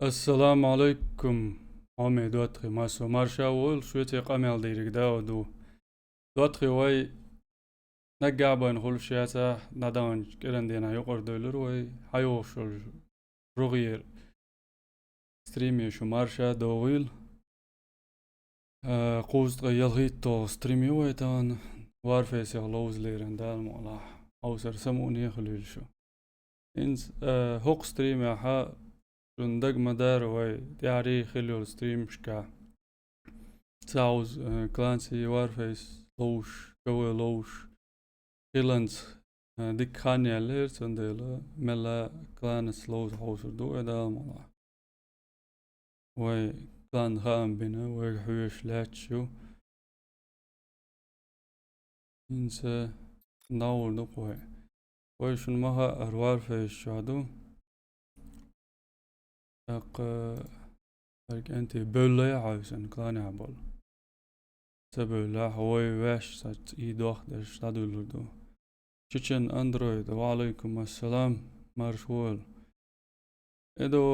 السلام عليكم عمي دوتخي ماسو مارشا وول شويتي قامل ديرك داودو دوتخي واي نقع بين خل شياتا ندان كيران دينا يقر دولر واي حيوشل رغير ستريمي شو مارشا دويل قوز غيال هيتو ستريمي واي تان وارفيس يغلوز ليران دال مولا اوسر سموني خليل شو انس هوق ستريمي حا شندق مدار واي تياري خليل ستريم شكا تاوز كلانسي وارفيس لوش كوي لوش خيلانس ديك خانيا لير تنديلا ملا كلانس لوز حوسر دو ادا مولا واي كلان خام بنا واي حويش لاتشو انسى ناول دو واي شن مها اروار فيش شادو اق هرك انتي بولا عاوزن كلاني عبال سبولا هواي واش سات ايد واحدة شادو لردو تشن اندرويد وعليكم السلام مارشوال ادو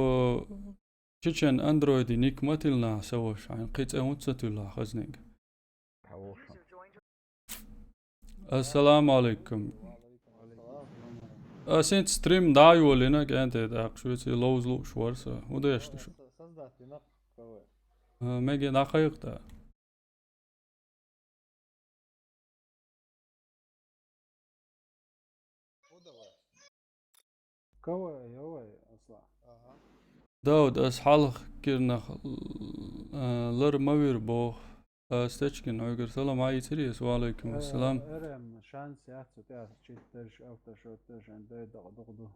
تشن اندرويد نيك ماتلنا سوش عن قيت اموتستولا خزنك السلام عليكم سنت ستريم دايو لنا كانت داق شويتي لوز لو شوارسا وده يشتشو ميجي دقيق دا كوي يوي اصلا داود اسحالخ كيرنا لر موير بو ستيتشكن اوغر سلام علي تريس وعليكم السلام ارم شانس يحسو تاس تشيترش او تشوترش عند دغدغدو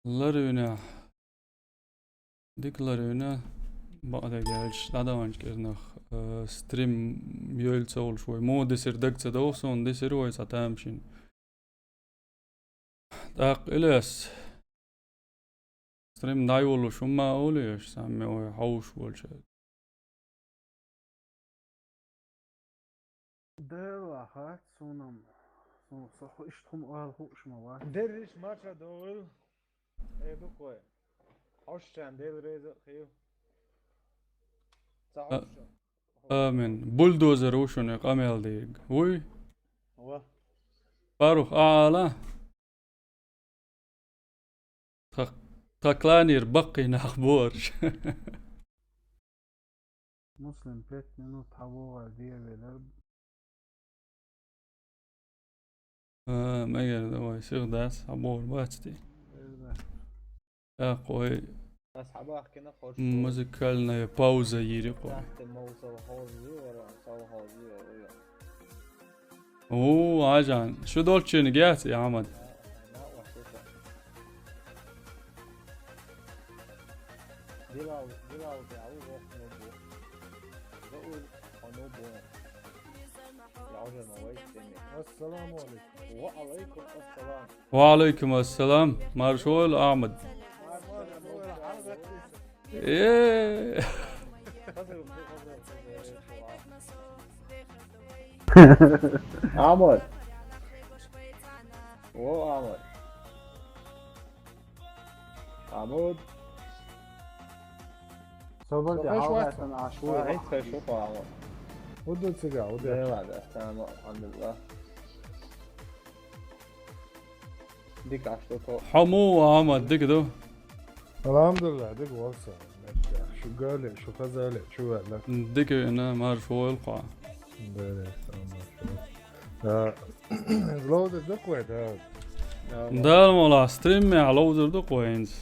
لرونا ديك لرونا بعد جالش دادانش كيرنا ستريم يول تسول شوي مو ديسير دقت دوسون ديسير وي ساتامشين داق إليس ستريم دايولو شما أوليش سامي وي حوش والشي دير هات سونم صح اشتهم خوش ما درش مارشا دول ايدو كوي عشان ديل ريزر خيو تعوش آمين بولدوزر وشون يقامل ديق وي هو باروخ آلا تقلانير بقي نخبورش مسلم بيت منو تحوغ دير بالرب ما يقدر هو يصير داس عبور باتستي قوي اصحابه كنا خوش مزكالنا باوزا يري قوي تحت موسى حوزي ورا صو حوزي ورا اوه عجان شو دول تشينجات يا عمد لا وحشوشة ديلاو تعوي وقت نوبو زقول نوبو يعوج المويت السلام عليكم وعليكم السلام وعليكم السلام مارشول أحمد ايه عمر عمود عمود صبر دي فيش حاول وقت. عشان عاشور عيد فيشوف عمود ودو تسجع ودو ايه بعد تمام الحمد لله ديك عشتوكو حمو أحمد ديك دو الحمد لله ديك وصل شو قال شو خزال شو قال ديك انا مارشول قا لو دق ده دال مولا ستريم على وزر دو كوينز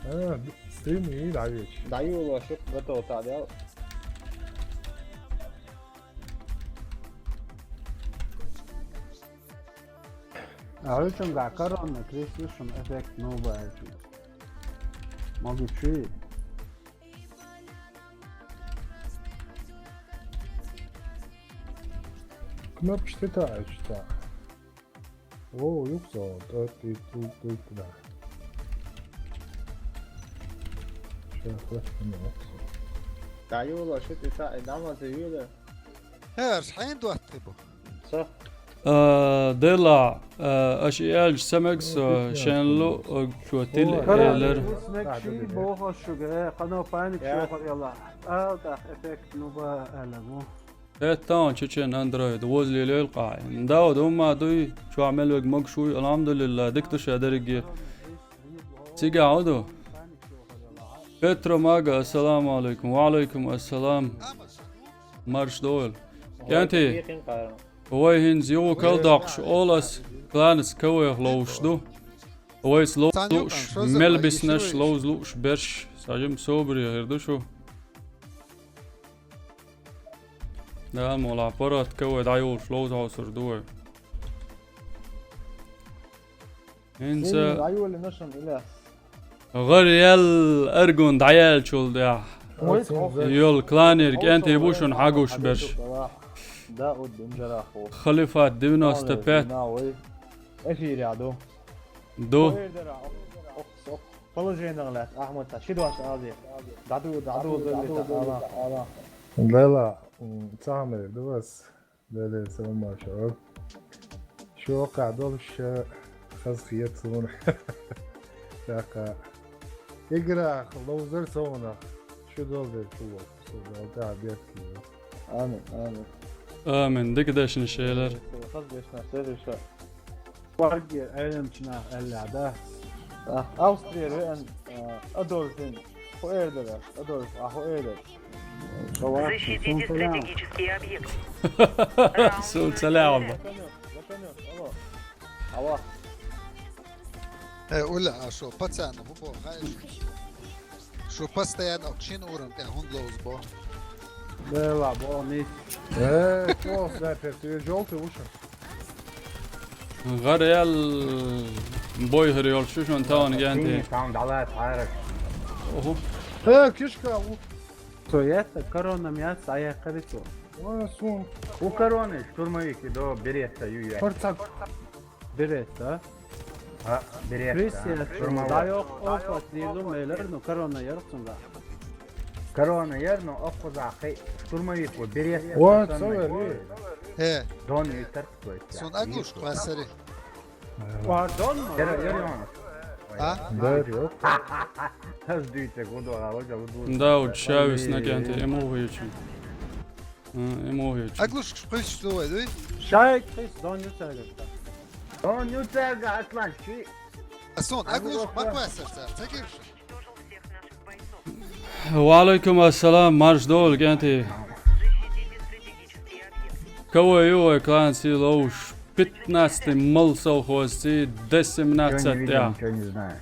انا ستريم يد عليك دعيو وشوف بتو تعديل عرفتم قاعد ان كريستيشن افكت نو باجي ما بيتشي كما بشتتا اشتا اوه يقصد تاتي تو كده شايف دعيو وشوف تاع نعمل زيوله هيرش حين دوتبو صح دلع اشيال سمكس شنلو كوتيل ايلر اسمك شي بوخ الشوغة قناة بانك شوخ يلا داخ افكت نوبا ألمو تان تشين اندرويد وزلي للقاع داود هما دوي شو عمل وق مقشوي الحمد لله دكتوش ادرج تيجا عودو بيترو ماغا السلام عليكم وعليكم السلام مارش دول كانتي هوي هين زيو كالداقش اولس كلانس كوي لوش دو هوي سلوش ملبسنش لوش برش ساجم صبري غير شو لا مولا برات كوي دايول لوز عصر دوي انسى ايوه اللي نشن اله غير يل ارجون دعيال شول ده يول كلانير انت يبوشون حاجوش برش ده قدام جراح خليفات دينا استبات افير يا دو والله جايين غلط احمد شدوا عشان دعدو لا لا تعمل ده بس لا سلام ما شباب شو وقع دول خذ خيات صونا شاكا اقرا لوزر صونا شو دول ده شو دول ده بيحكي امين امن دكداش نشيلر ورقي علم شنا اللعبة اوستريا وين ادولفين هو ايردر ادولف هو ايردر Защитите стратегический объект. سول سلام الله ولا شو باتسانا بو غايش شو باستيان اوكشين اورن تاع هوندلوز بو لا لا بوني ايه كوس ده في جولتي وش غير يل بوي هريول شو شون تاون جانتي ساوند على عارف اوهو ايه كيشكا سويت كورونا ميات سايا قريتو وانا سون وكورونا штурмовики до Береста юя. فرتك بريتا Ha, Beresta. Крисия دا Штурмовик. yok ofat diyelim meyler no korona yarıksın da. Корона ярно опоза хай штурмовик во Береста. وات سوي ليه ايه Дон ютер кој. سون اقلوش قاسري Pardon mu? Јер јер ها ده يوك Таз дујте го до алоѓа во ду. داود شاوس نكانتي امو هيجي امو هيجي اقلوش قيش شو دوي Şayet kris don yutargısta. Дон ютер га атлан чи. سون اقلوش ما قاسر تاكيف Уничтожил всех наших бойцов. وعليكم السلام مارش دول كانتي Защитите стратегический объект. كوي يو كلان سي لوش 15 مل совхозцы 10 я Ничего не знаю.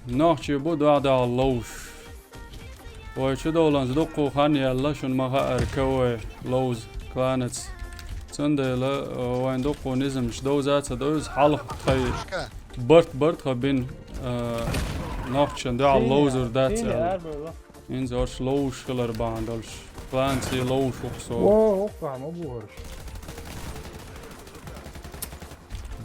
نحكي بود وعد على اللوش وشو دولان زدقو خاني يلا شون ما خاطر كوي لوز كلانت سندلا وين دقو نزمش دوزات دوز حلق خي شكا برت خبين نحكي على اللوزر دات انزورش لوش كلر باندلش كلانتي لوش وخصو واو وقع ما بورش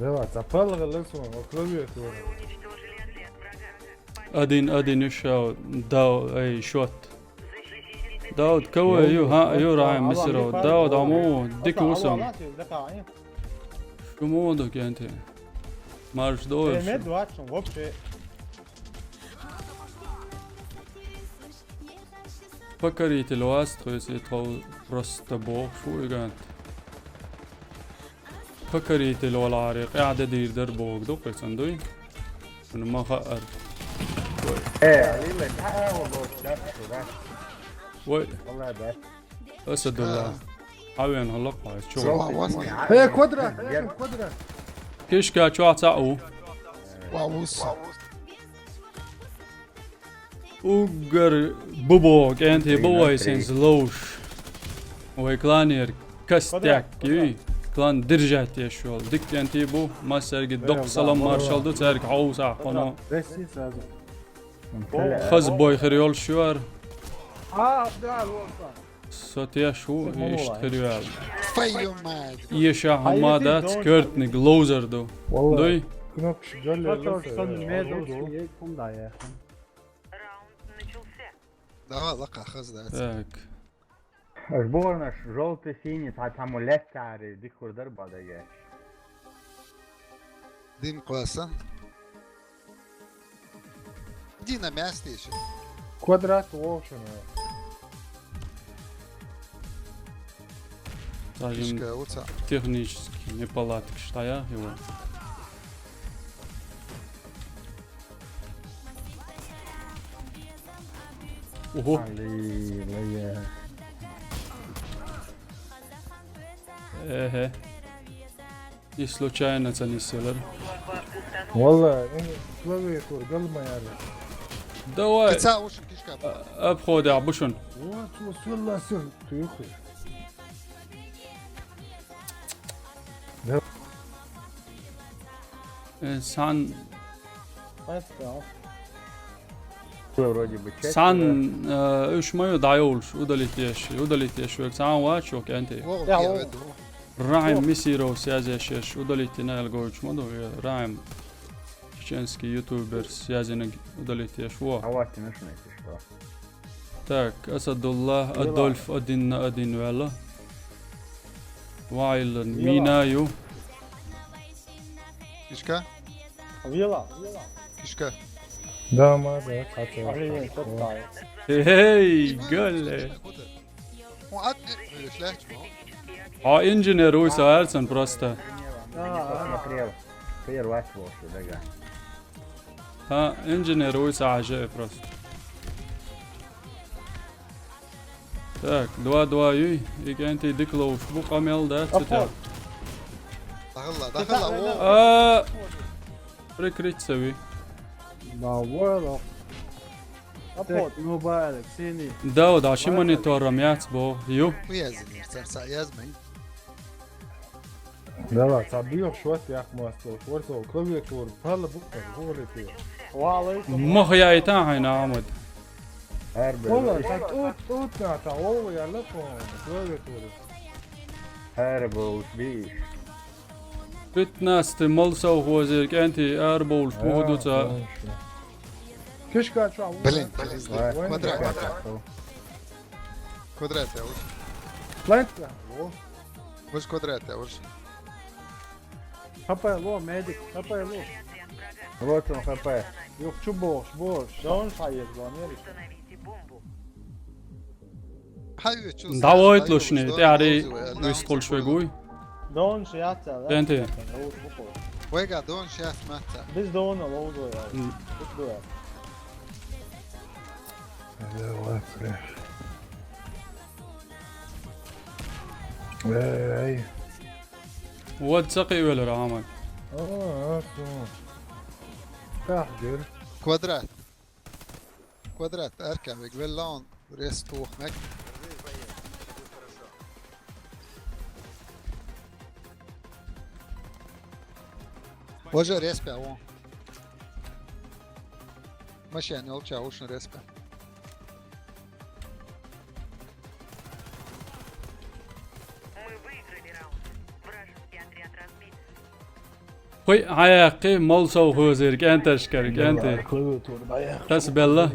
ده وات ابل غلسوا وكلبيت Вы уничтожили отряд врага. ادين يشاو داو اي شوت Защитите داود كوي يو ها يو راعي مسرو داود عمو ديك وسم شو مودك انت مارش دول مد واتشون وبشي فكريت الواست خويس يتخو رست بوخ شو يقانت فكريت الولعريق قاعد دير دربوك دوك صندوي من ما خقر ايه ليلة والله لا وي والله بس. اسد الله عوين هلقا شو واو ايه كوادرا كوادرا كيش كا شو عتاقو واوس وقر بوبوك انت بوي سينز لوش وي كلانير كستاك يي كلان درجات يا شول ديك انت بو ما سرق دق سلام مارشال دو تارك عوسا قنو Resi lazım. خز بوي خريول شوار Abdal olsa. سوتيا شو ايش خريول فيو ماد يشا حمادات كيرتني جلوزر دو والله دوي كنوكش قال لي Otursun medolski kum da ya. Раунд начался. لا لقى خز ذات تاك Сборная желтый-синий, там лестari dikurдар badage. Din koysa. Dina mesleği. Kvadrat ocean. Скажем, Fişka uça. технически неполадки, что я его. Ого, Ali, leye. и случайно занеселер. والله كلافياتور قل ما يعرف. Давай, Kısa uçun fişka. обходи عبوشن. Вот والله سر تيخي. Sen Вроде бы чек. ايش ما يضيعولش удалить ещё сам вачок انت Oğul Ya, yemedim. راعم مسيرو سيازيش удалить نالغوش مدو راعم чеченский ютубер связанный удалить ещё Авати нужно если что. так Асадулlah Адольф один вела Вайлен Минаю Fişka. Vila. Fişka. Да, ما ده قطع. Ali çok daha. هي قال O at şlecht mu? ها انجينير هو سألسن просто Посмотрел. Первый вот дага. ها انجينير هو عجائب просто так 2-2 يجي انت ديكلو شبو قامل ده تتا Dağılla o. прикрыть سوي والله Apot, mübarek seni. داود عشان مونيتور رميات بو يو Bu yazılır. Sarsa yazmayın. لا تعبيه شوية يا أخي ماستر شوية كلافياتور هلا بكرة هو اللي فيه. Vallahi. مخ يا هنا عمد Harbi. والله كانت أوت نعتا هو يا لكم كلافياتور. Harbi bir. بتناست ملسو هو زيك انت اربول بودوتا كيش كان شو عمو؟ Bilin. Kvadrat. Kvadrat ya uç. بلانت يا أخي. Uç kvadrat ya uç. Kapaya lo medik. Kapaya lo. Вот он хп. Yok şu boş boş. Don hayır bu ne? Установите бомбу. Hayır çöz. دعوت له شنو تعري يسقل شوي قوي Don şey atsa. انت Vega don şef matta. Biz de onu oldu ya. Biz de ya. لا وافرح. اي ود سقي ولا عمل تحجر. Kvadrat. Kvadrat erken ve gvellan rest tohmek. Hoca respe o. ماشي يعني قلت عاوش ريسبا. Мы выиграли раунд. Вражеский отряд разбит. خوي حياقي ملسو هو زيك انت اشكرك انت حسب الله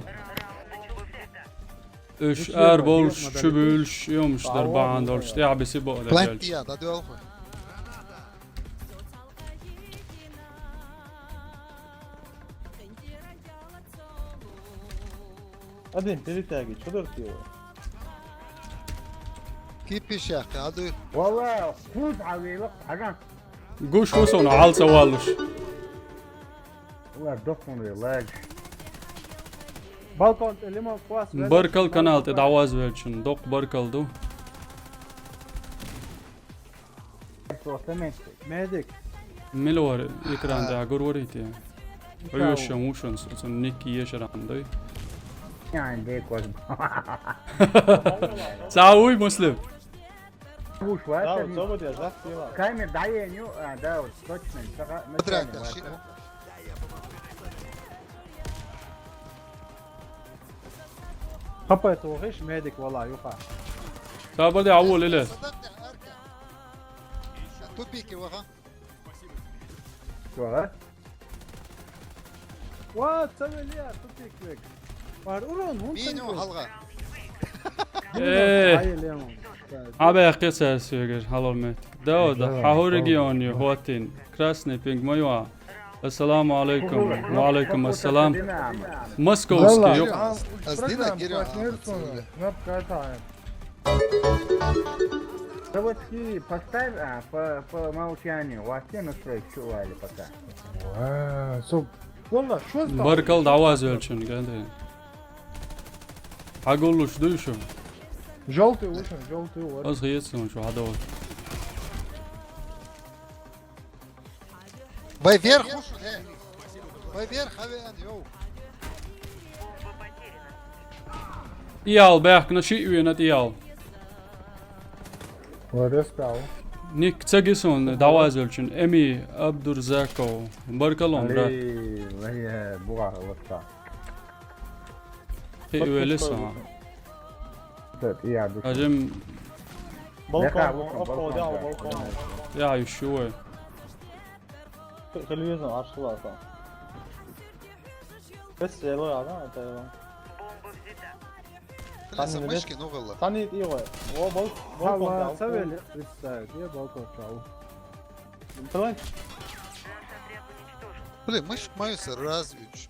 اش اربولش شبولش يومش دربان دولش تعب سيبو ده Plant جالش ya da diyor mu? Hadi birlikte geç. Şudur diyor. Kip iş ya hadi. والله فوت على وقت حاجة. قوش وصون عال سوالش والله دخن ريلاج. Balkon limon kuas. بركل كانال تدعواز ويلشن دوق بركل دو Medik. ملور يكران ده عقور وريتي ايوش موشن سن نيكي يشر عندي يعني ديك وزن. ساوي مسلم هو شوية. Ya çabuk diyecek diyor. كايمر دعيه نيو داود توتشمن Kvadrat ya şey. Kapaya toğuş medik vallahi yok ha. سابر دي عول إله Sadat ya erken. Tut piki vaka. شو ها؟ What? Tabii ya tutik bek. Var urun hun. Minu halga. ايه Hayır limon. Абе қиса сүйгер халал мет. Дауд хау регион ю хотин. Красный пинг моя. Ассаламу алейкум. Ва алейкум ассалам. Московский юк. Программа Гиря. партнерство. Кнопка это. Заводки поставь по умолчанию. У вас все настройки чували пока. Соп. Валла, что стало? Баркал даваз ölçün geldi. Агулуш душу. Желтый ушин, желтый вот. Az хиетсин şu hada ol. Бай вверх, уши, Бай вверх, авиан, йоу. Бомба потеряна. İyal belki şi üyenet iyal. Вот я спал. Nik çagison davaz ölçün. Emi Abdurzakov. Barkalon bra. وهي بوعة وسطى. Üyeli sana. إيه عدوك. Acım Balkon, upload al balkon. ya şu. Televizyon açtılar tam. Bes yelo ya da televizyon. Бомба взята. Леса мышки, ну валла. Tani iyi var. O balkon Allah da. saveli. Представь, я балкон чау. Tamam. Наш отряд уничтожен. Блин, мышь маюся развить.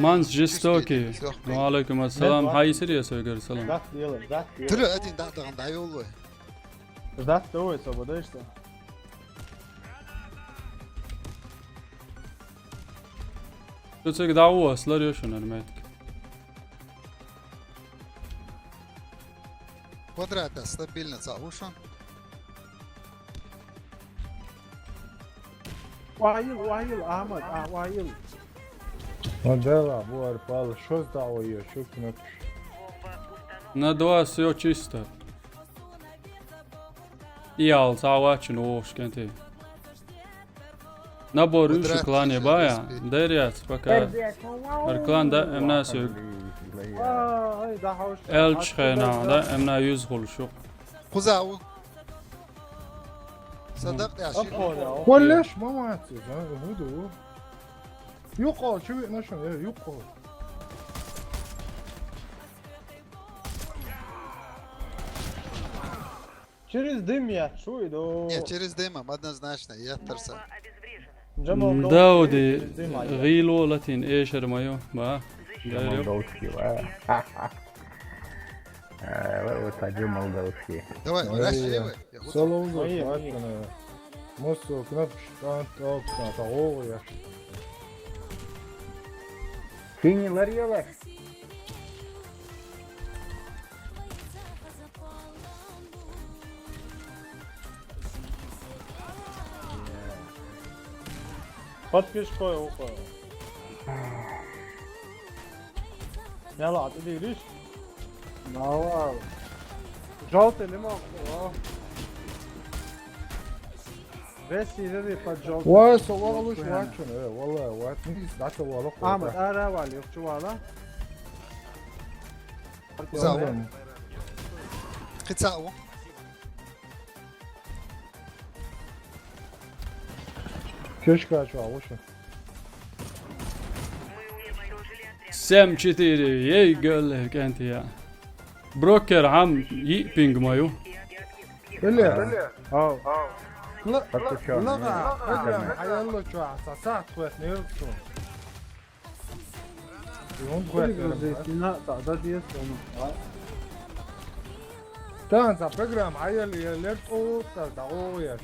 Mans jistoki. Ve aleyküm assalam. Hayır ya söyler selam. Zat diyelim, zat diyelim. Тыры один да yolu. Zat da o sobada işte. Çocuk davaslar yaşanır medik. Квадрата стабильно заушен. Vahil Ahmet, vahil. Модела, буар пал. Что стало ее? Что кнопка? Бомба установлена. На два все чисто. İyal savaşın o şkenti. Nabor üşü klanye baya. Deryat baka. Arkan da emna sök. Ay daha hoş. El çıkayna da emna yüz koluşuk. Кузау. صدق يا شيخ. Upload ya. ولاش ما مات هدو يقع شو نشون يقع Через дым я чую, Нет, через дымом однозначно, я торса. Бомба обезврежена. Daudi غيلو لاتين ايشر مايو با. Gayrı. молдавский, وتاجر молдавский. Давай, выращивай. Я буду- Солоузу Ой, хватно. Мосту кнопка штант о я. Синилар yiyorlar. Подписку ухо. Yalla hadi yürüyüş. Bravo. Желтый лимон. Весь иди под желтый. واس والله مش واتشن والله وات نيس دعت والله Ahmet ara var yok çuvala. Кузау. Кицау. Köşk aç var boşun. Мы уничтожили отряд. Sem 4 yey göl kenti ya. Broker ham yi ping mayo. Öyle. Oh. لا Подключённый. لا لا حيلا شو ساعات كويس نيرسون يوم Koy كويس gözüne da diye sonu. تان za program حيلا يلرت او تدعو يا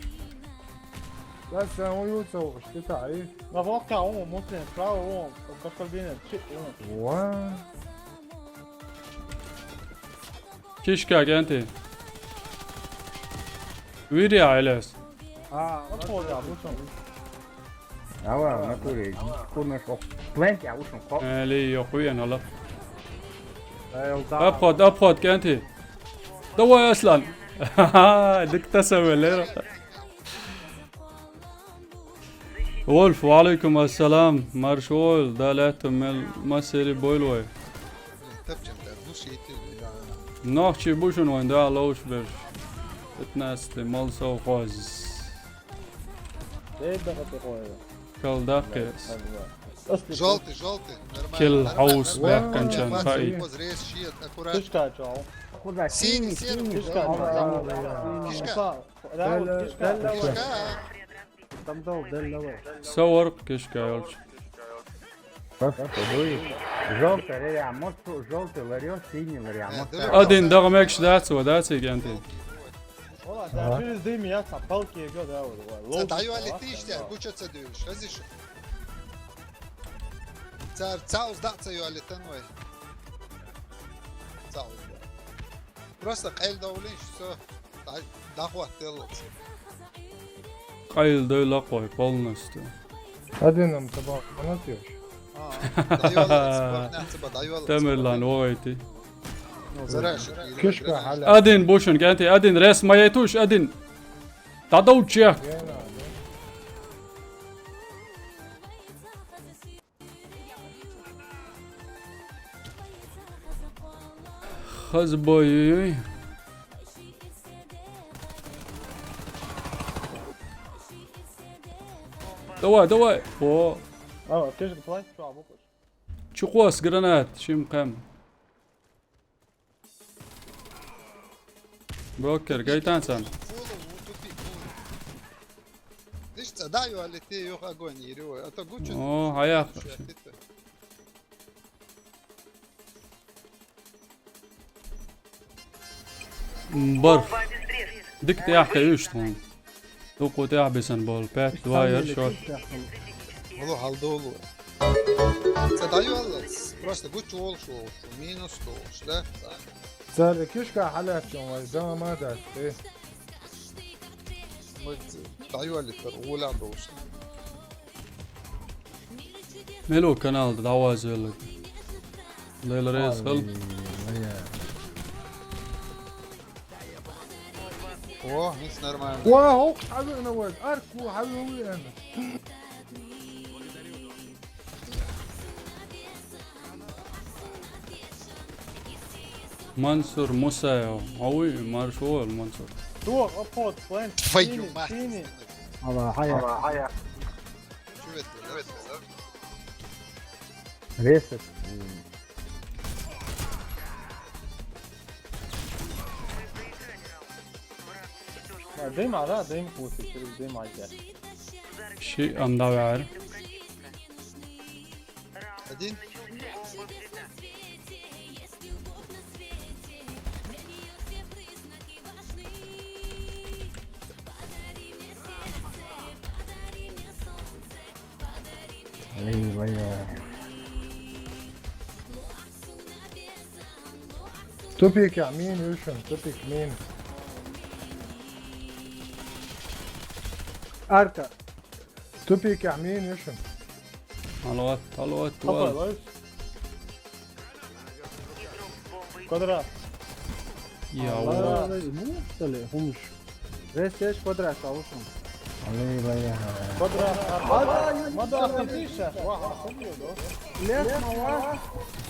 لا سامو يوتو اشتتا عليه Na volta mostra entrar o kaskalbine çık o. وا Kişka kenti. Viri ailes. Upload ya bu son. Ава, в натуре. Курно шо. Пленти, а ушом хоп. Eli yokuyen hala. Ayılda. Apod kenti. Dava aslan. Dikta seveler. Wolf ve aleyküm assalam. Marşol dalatum mel maseri boylway. تبجم تردوش يتي. Nahçı buşun oyunda alauş ver. Etnasli mal sav khaz. Değil de kapı koyuyor. كل دقيس اصلي Желтый, желтый. Нормально. كل нормально, حوس нормально. بيح كان شان Бац, خاي воз, рез, щит, аккурат. كشكا جاو خذها Синий, سيني серый. كشكا جاو كشكا. لا كشكا كشكا. تمضوا بدل الاول. صور كشكا يولش Желтый лариамот, желтый лариот, синий лариамот. ادين دغمكش داتسو داتسي كانتي والله تعرفين زي ميات بالكي جو ده Daju ali ti štjer, kuća se duviš, raziš? Caus dacaju ali tanoj. Caus. Просто قيل دولين شو دخوة تلت. قايل دوي لقوي بولنستو Один нам табак, anlatıyor. Daju ali, نحسب daju ali. تمر لان وغيتي Zaraš. Köşke hala. ادين بوشن كانتي ادين ريس ما يتوش ادين تعطو تشيك خز بوي دواء او اه كشك بلاي شو عبوكش شو قوس جرانات شي مقام بروكر جاي تانسان Viš, daju ali ti još agoniji, a to guću. او هيا برف ديك تاعك يشتون توقو تعبسن بول باك دواير شوت Malo haldolu. Daju ali, просто guću olšu, minus to, šta? Sadece köşke hala yapacağım var. Zaman ma da. Daju ali, targula dost. ملو كانال دعواز يلا ليلة ريس خلب Oh, mis normalno. Wow, حلو نواز. أركو حلو وين. منصور موسى قوي مارشوال منصور دور ابوت بلان Твою мать. الله حيا. Çüvet, evet. Ресет. دايما على دايما فوسي دايما على شيء ام داوعر Один. ايوه يا Topik يمين يوشن. Topik مين. اركا. Topik يمين يوشن. على وقت طبعا كودرا يا والله ولد مو طلع همش. ريس ايش قدرة تعوشهم. ايوه يا كودرا ما ضربتنيش واحد ليش ما واحد؟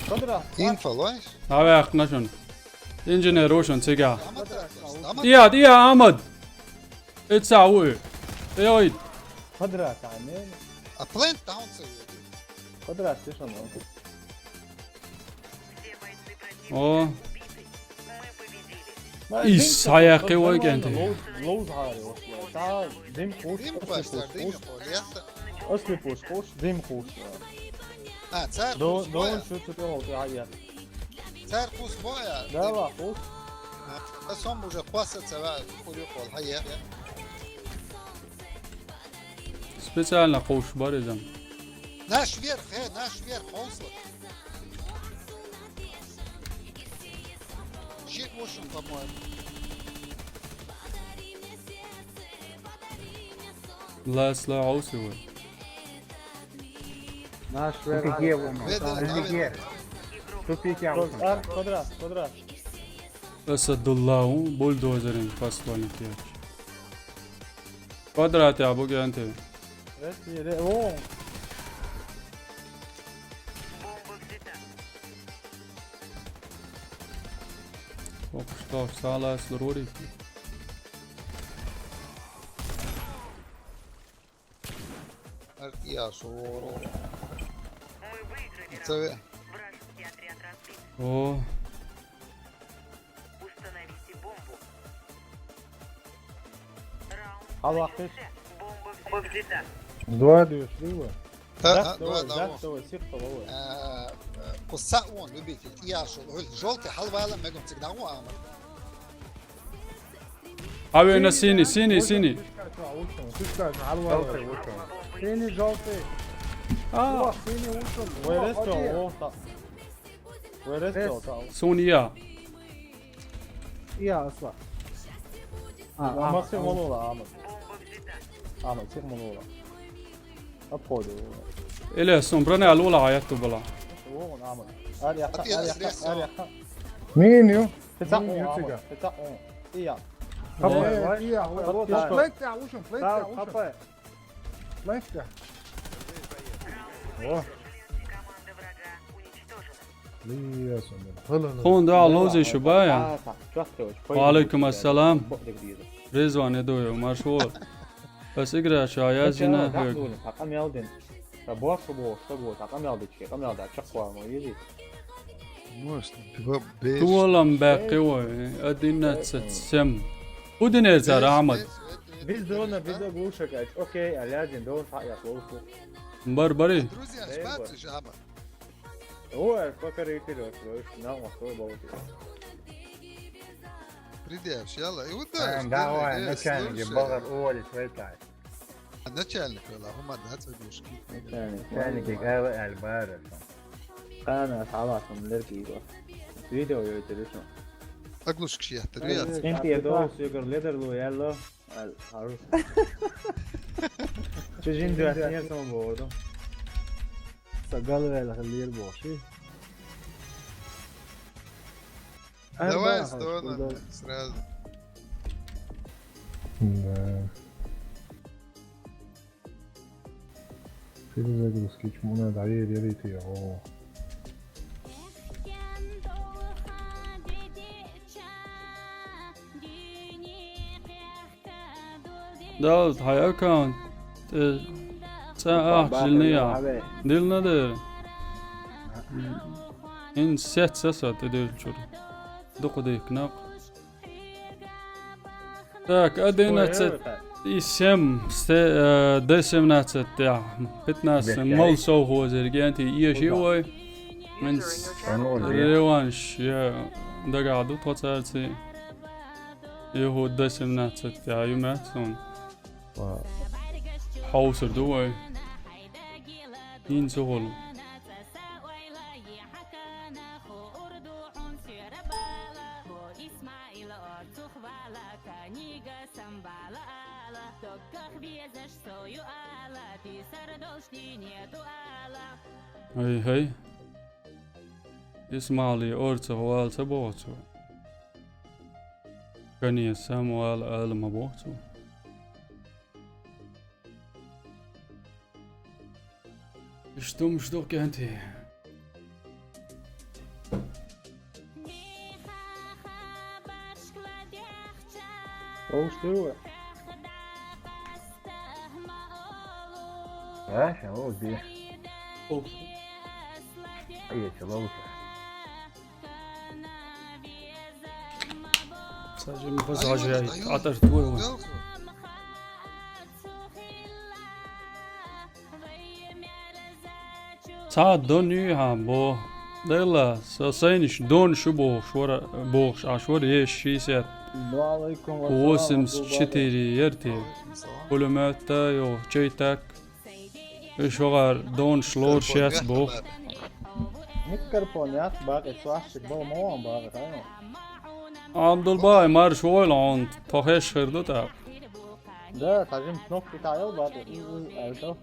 كودرا Info, lois? داوعق نشن انجينير روشن سيجا Ama da. Ama يا احمد اتساوي يا ويد كودرا يعني a plant down sayıyor. كودرا ستيشن Все бойцы противника اوه мы победили. إيش هياقي ويجنتي لوز هاري تعال ديم خوش Değil mi başlar? Değil mi Polyasa? اصلي خوش خوش ديم خوش Ha, car دون kus دون boya. شو تقول عيا Car kus boya. لا لا خوش بس هم уже хвастаться سواء كل يقول هيا. специально قوش بارزم Наш верх, наш верх, Олслов. Щит ушен, по-моему. لا سلا عوسي ناش Topik je ono. Vedel, Topik je. Topik je ono. كودرا كودرا اسد الله بولدوزرين فاسفون تياج قدرات يا ابوك انت رسي اوه Бомба взята. وقشطاف سالا سلروري يا صور Мы выиграли تسوي раунд. Вражеский отряд разбит. О, Установите бомбу. Раунд Allah начался. Бомба взята. 2 diyor değil mi? ها دور دوا دور سيف طول. قصاء لبيتي يا شو جولتي حلوة لما قمت تقدروا عامل abi na sini, sini, sini. Tüskaçın halva. Seni Jolti. Aa, Seni uçun. Where is Hadi. the Where is Yes. the Sonia. İyi asla. Ama sen onu ola Ahmet. Бомба взята. Ahmet sen onu ola. Apodo. إلى سومبرنا الأولى عيطت بلا. Oo Ahmet. Arya. Neyin yok? Petak Neyin o yok Ahmet. çıkar? Petak o. İyi. Kapı. İyi ya. Kapı. Flank ya uçun. Flank ya Sağ uçun. kapı. Flank ya. Oh. Команда врага уничтожена. İyi ya sonra. Hıl hıl. هون ده علوزي شبايا. Çok hoş. وعليكم السلام. Çok güzel. رزوان يدوي ومرشول. بس اقرا شايازنا هيك. Takım yaldın. Boş. Takım yaldı ki. Takım yaldı. Çok var mı? Yedi. موست بيش تولم باقي وي أدينا تسم. ودنا زار أحمد. Biz de ona biz de buluşak aç. Okey, alacın doğru tak yap olsun. بربري. друзья شباب جامع هو فكر يكير ne yapmak o balık. بريديش يلا كان قهوة نكان جبار أول شويتاي نتشالك والله هم ما تسويش كيف كان قهوة البارد أنا أصحابكم لركي فيديو يترسم. اقلش كشي تريات أنت يا دوس يقر ليدر لو يلا العروس. تجين دلوقتي يسمع بوده. Sakal ve خليه يربح شيء. давай сдона сразу Firuze Gruski çmuna dayı yeriti ya. ده هاي أكاونت. ساعة جلنيا. دلنا ده. إن سات ساسا تدير شو. دق ديك ناق. تاك أدينا تسد. اسم دسم ناتسد يا بتناس مول سو هو زرقانتي إيه وي من ريوانش يا ده قاعدو توصلتي يهو دسم ناتسد يا يوماتون حوصر دوي ين سهول هي اسمع لي أرتس وال سبوتو كني ساموال آل مبوتو مش دوك انتي Oluşturuyor. ايش هو دي اي شلوت ساجم بزع جاي عطرت وي ساعد دوني هم بو ديلا ساينش دون شو بوش عشور يش شيسات Aleyküm ووسمس شتيري يرتي ولماتا يو جيتاك شغار دون شلور شاس بو Nikkar ponjat bak esvahsik bol moan bak tayo. عبد الباي مار شوال عند تخيش خردو تا Da tajim knop bitayo bak. Alto.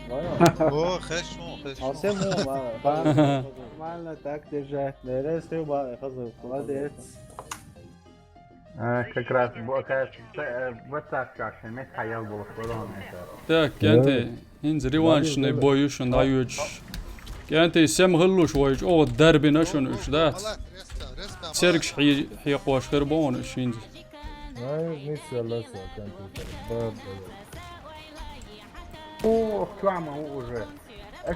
Bueno. اوه خشمو Alsem mo bak. Malna tak держать. Nereye istiyor bak hazır. Молодец. как раз вот так عشان ما يتحيل بالخضران تاك انت هنز ريوانش نبويوش نايوش انت سم غلو شويش او الدربي نشون اش دات والله رسمه سيركش حي قواش خربون اش هنز Hayır neyse Allah'a kanka. اوه شو عملوا уже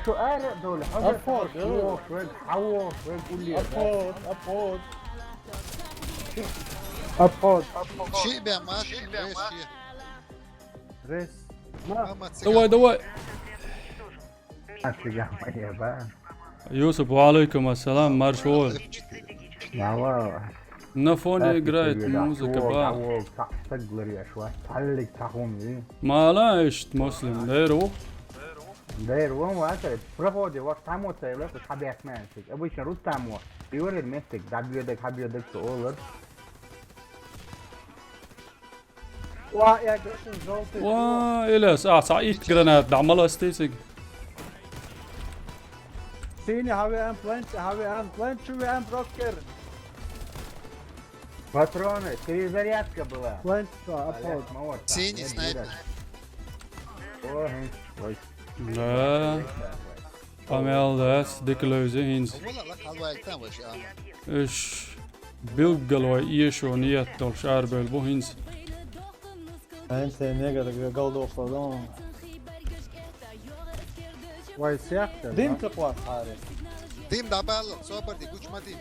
شو قارئ دول حضر أفوت، شو شوي حوش شوي قول لي أبخوت أبخوت ابخود شيء بيع ماشي ليش شيء ريس ما دواي دواي سيجا يا بقى يوسف وعليكم السلام مرشول والله نفوني قريت موسيقى با تقدر يا شوي تعلق تحوم ما لا اشت مسلم ديرو داير وين واكل برافو وقت تعمو تايلر تحبي اسمان شيء ابوي شروط تعمو بيوري الميستك دعبي يدك حبي يدك تقولر وا يا جريشن زولتي وا إلى ساعة صعيد جرانات دعملها ستيسك سيني هاوي ام بلانت شو ام بروكر патроны перезарядка была بلانت ابخود سيني سنايبر ой لا قامل داس ديكلوزي هينز والله لك على الوقت وش إيش بيلقلوا إيشو نيت دول شعر بالبو هينز أنت نيجا قلدو فلان واي سياقتل دين تقوى حالي ديم دعبال صوبر دي كوش مدين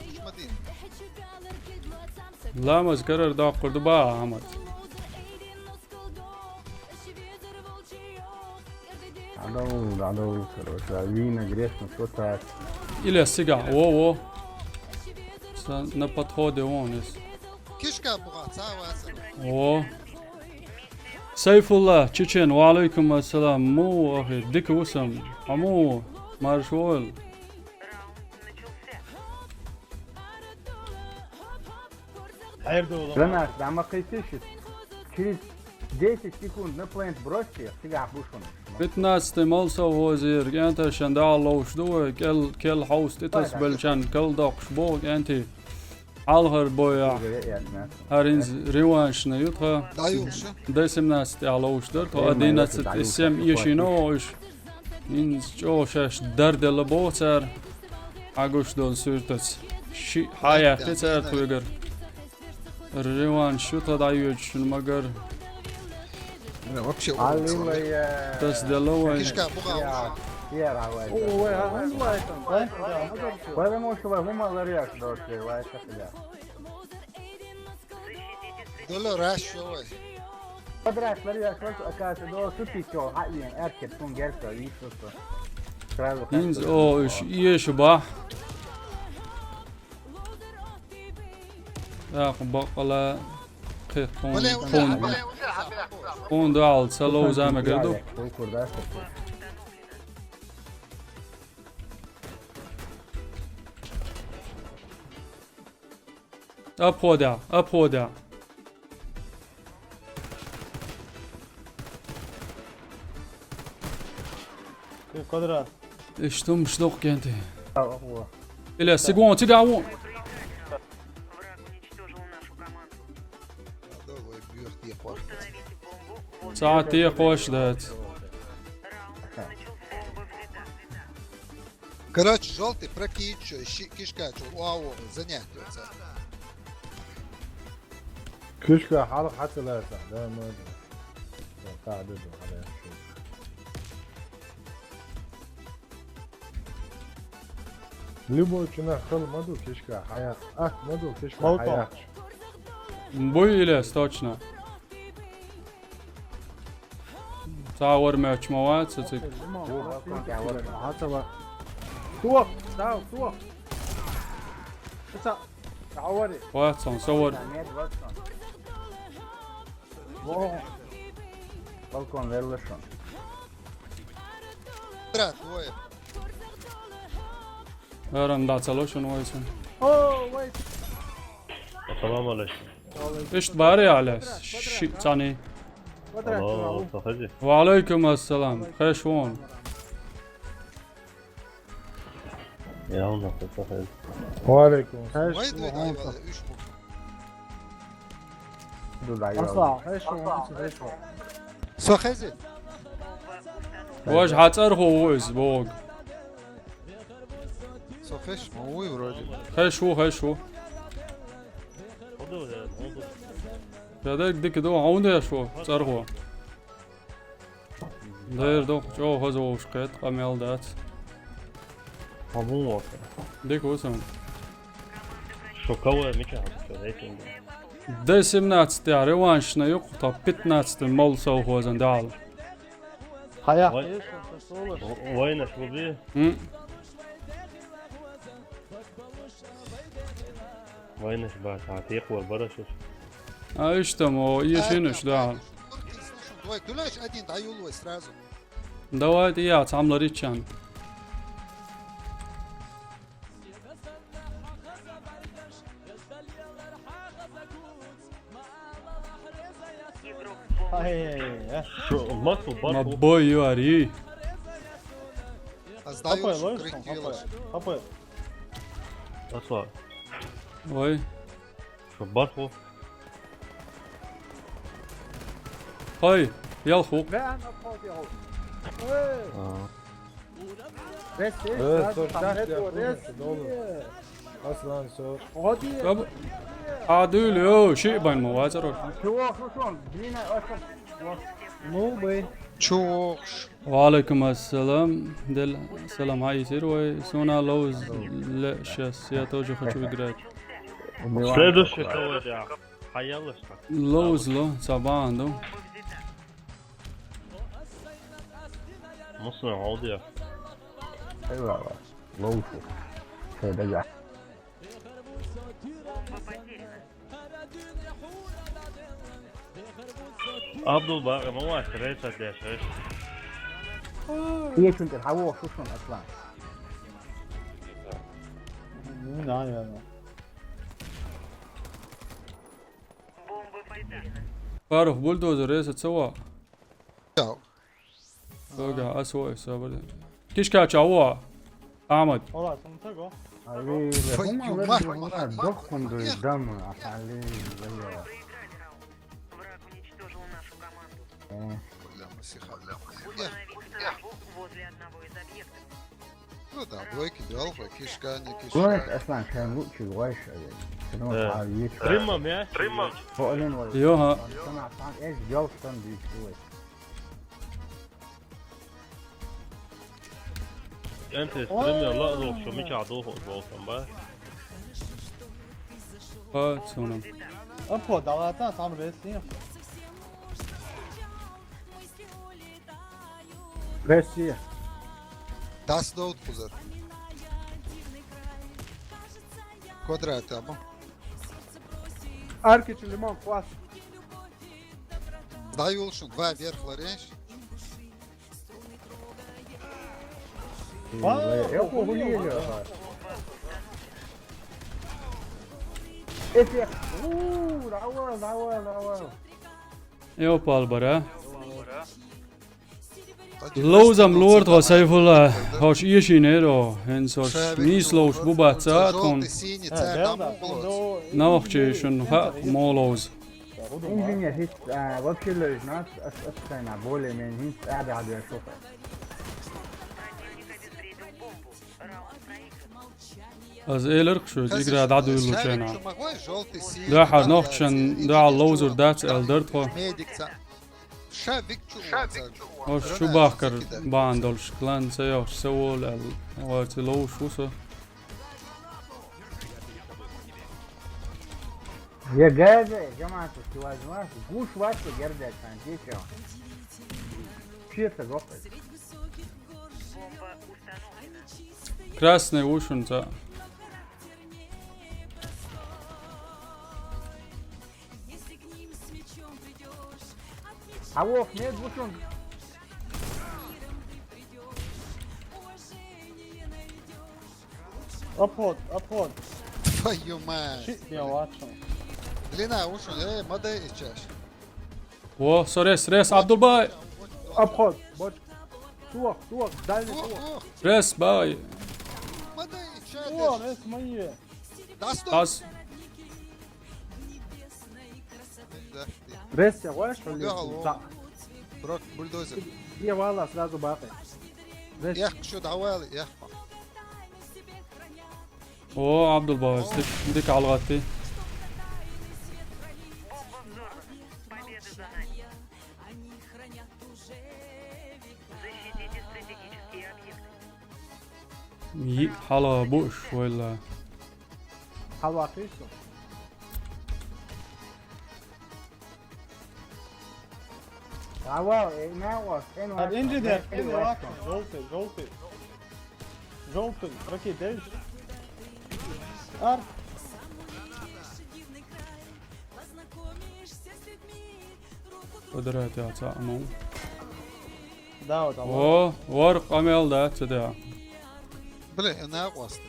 لا مذكرر دا قردبا عمد عدو وينا جريشن شو تاعت إلى سيجا وو نبط هودي وونس كيش كان بغا ساعة وو سيف الله تشيشن وعليكم السلام مو أخي ديك وسم عمو مرشول Раунд начался. حير دولة Гранат, да ما قيتش через 10 секунд на плент бросьте, всегда бушон. 15 مالسا وزير أنت شن دعلوش دوك كل حوس تتسبل شن كل دقش بوك أنت علهر بويا هارينز ريوانش نيوتها دايوم شو دسم ناس تعلوش درت وأدينا تسم يشينوش إنز جوشش درد لبوتر عقوش دول سورتس شي حياة تتر تويقر الريوانش شو تدعيوش المقر وبشي علي يا تس دلوين كيش كان بغا يا راوي. اوه هاند لايتن Потому что вы молодец, доктор, вы это всегда. دولو راش شوي Подряд, смотри, я слышу, оказывается, до сутичо, حقيقي اركب تكون جالسة يشوفه. سرعة إنز أو إيش إيش باه يا بقلا خيط ولا فون فون دعال سلو زي ما قالوا أب هودا قدرة إيش تم شلوق أنت هو إلى سيجون تقعون Враг уничтожил нашу команду. دولو بيوخ دي قوار Установите бомбу. Вот ساعتي قوش دات раунд начался. Бомба взята. Короче, желтый прокидчу, кишкачу, вау, занятие. كشكا حالق حتى لا يسع لا ما قاعد ادعو عليها شوي لبو كنا خل مدو كشكا حياة مدو كشكا موطن. حياة بوي إلى ستوتشنا صور ماتش مواد ستك حسب توق تعال توق تعوري واتسون صور بالكون ريلشن. Брат, двое. هرم دا تسلوشن ويسن اوه ويت السلام عليكم. إيش تباري على شي ثاني الله صحيح. وعليكم السلام خشون يا الله صحيح. وعليكم وايد وايد والله ايش بو اصلا ايش ايش سو خزي واش حترخو ويز بوق سو فيش موي وراجل خشو خذوا هذاك ديك دو عونده شو ترخو داير دوق جو هزو وشقيت قميل دات Habun var. ديك وسم Şu kavga mika şu rating. ده سمنات ستيع روانش نيوق طب بتنات ستمول سو هوزن دال Hayat Vay. değil, olur. Vayna şu bir. Vayna şu bak تعتيق والبرش. اشتمو يشينش دال Давай, дуляешь один, дай улой сразу. دوات ايات عامله ريتشان Hayır. Şu masum ما barko. بوي يوري А сдаешь, Kapı, крик kapı. делаешь. Kapı. Asla. وي Şu barko. هاي يلخو Ve an apod ya. Res Evet, sor. res. Aslan sor. Hadi. عادول يو شيء بين مواجر شو بلينا اشوف Mu bey. Чё? وعليكم السلام دل السلام هاي يصير وي سونا لوز لا شاس يا توجه خشو جراد Следующий кого я. Hayalış. لوز لو صبان دو Nasıl oldu ya? ايوه لوشو سيدجع Abdul bak ama var reysa yaşıyor. هي كنت الحوار شو شلون اصلا Ne yani? Бомба потеряна. فاروق بولدوزر ريس تسوى Ya, توقع اسوء سابر كيش كاتش عوا احمد Ola sen tak o. Твою ضخم بالدم على Враг уничтожил нашу команду. бля, масиха, бля. Установить бомбу возле одного из объектов. Ну да, двойки, алфа, кишка, не وين кишка. اصلا كان لوتشي وايش شنو إيه. عايش Trimam ya. Trimam. فوقلين ولا يوها سمع صار ايش جوستن بيشوي Ente trim ya la doğru şu mika doğru olsun bak. هات سونا Apo dalatan tam resmi. Res. Das dot kuzar. Квадрат, ama. Аркич лимон класс. Дай улшун, два вверх, ларенш. يا ابو هليل ايش يا عوال يو بالبرا لوزم لورد وسيف الله هوش ايشي نيرو هنسوش نيس لوش بوبات ساعتكم Желтый, синий, царь, там было. نوخشي شن مولوز انجينير هيك вообще ليش ناس اساسا بولي من هيك قاعده على يشوفها Противник обезвредил бомбу. Раунд проигран. از ايلرك شو يقرا دعدو يلو شينا Шарик, могла, желтый, синий. دا حر там نوخشن пять, دا على и لوزر чё? دات الدرتو Медик, Шавик, هوش شو باكر باندولش كلان سيوش سوول وات لوش وسو يا جاده يا جماعه السواج ما بوش واش جرده كان جيشو كيف تقفل Бомба установлена. красный ушун за عوف نيت بوشون Apod. Твою мать. Shit diye watchum. Длина, ушун, модель чаш. و سوريس ريس عبد الباي Обход. Боч. Суах, дальний суах. ريس باي Модель O, чаш. resmi. Да, стоп. قاس Да, Рес я واش Угол. брок, бульдозер. هي والله сразу باقي. Рес. Ях, شو دعوالي, ях. و عبد الباي ديك على الغاتي Бомба взорвана. Победа за нами. Защитите стратегические объекты. حلا بوش ولا حلوة كيسو. Bravo, now الانجينير انه واقع جولتي ركي ديش ار قدرات يا تعمو داود الله او ورق اميل ده تدا بلا انا قواست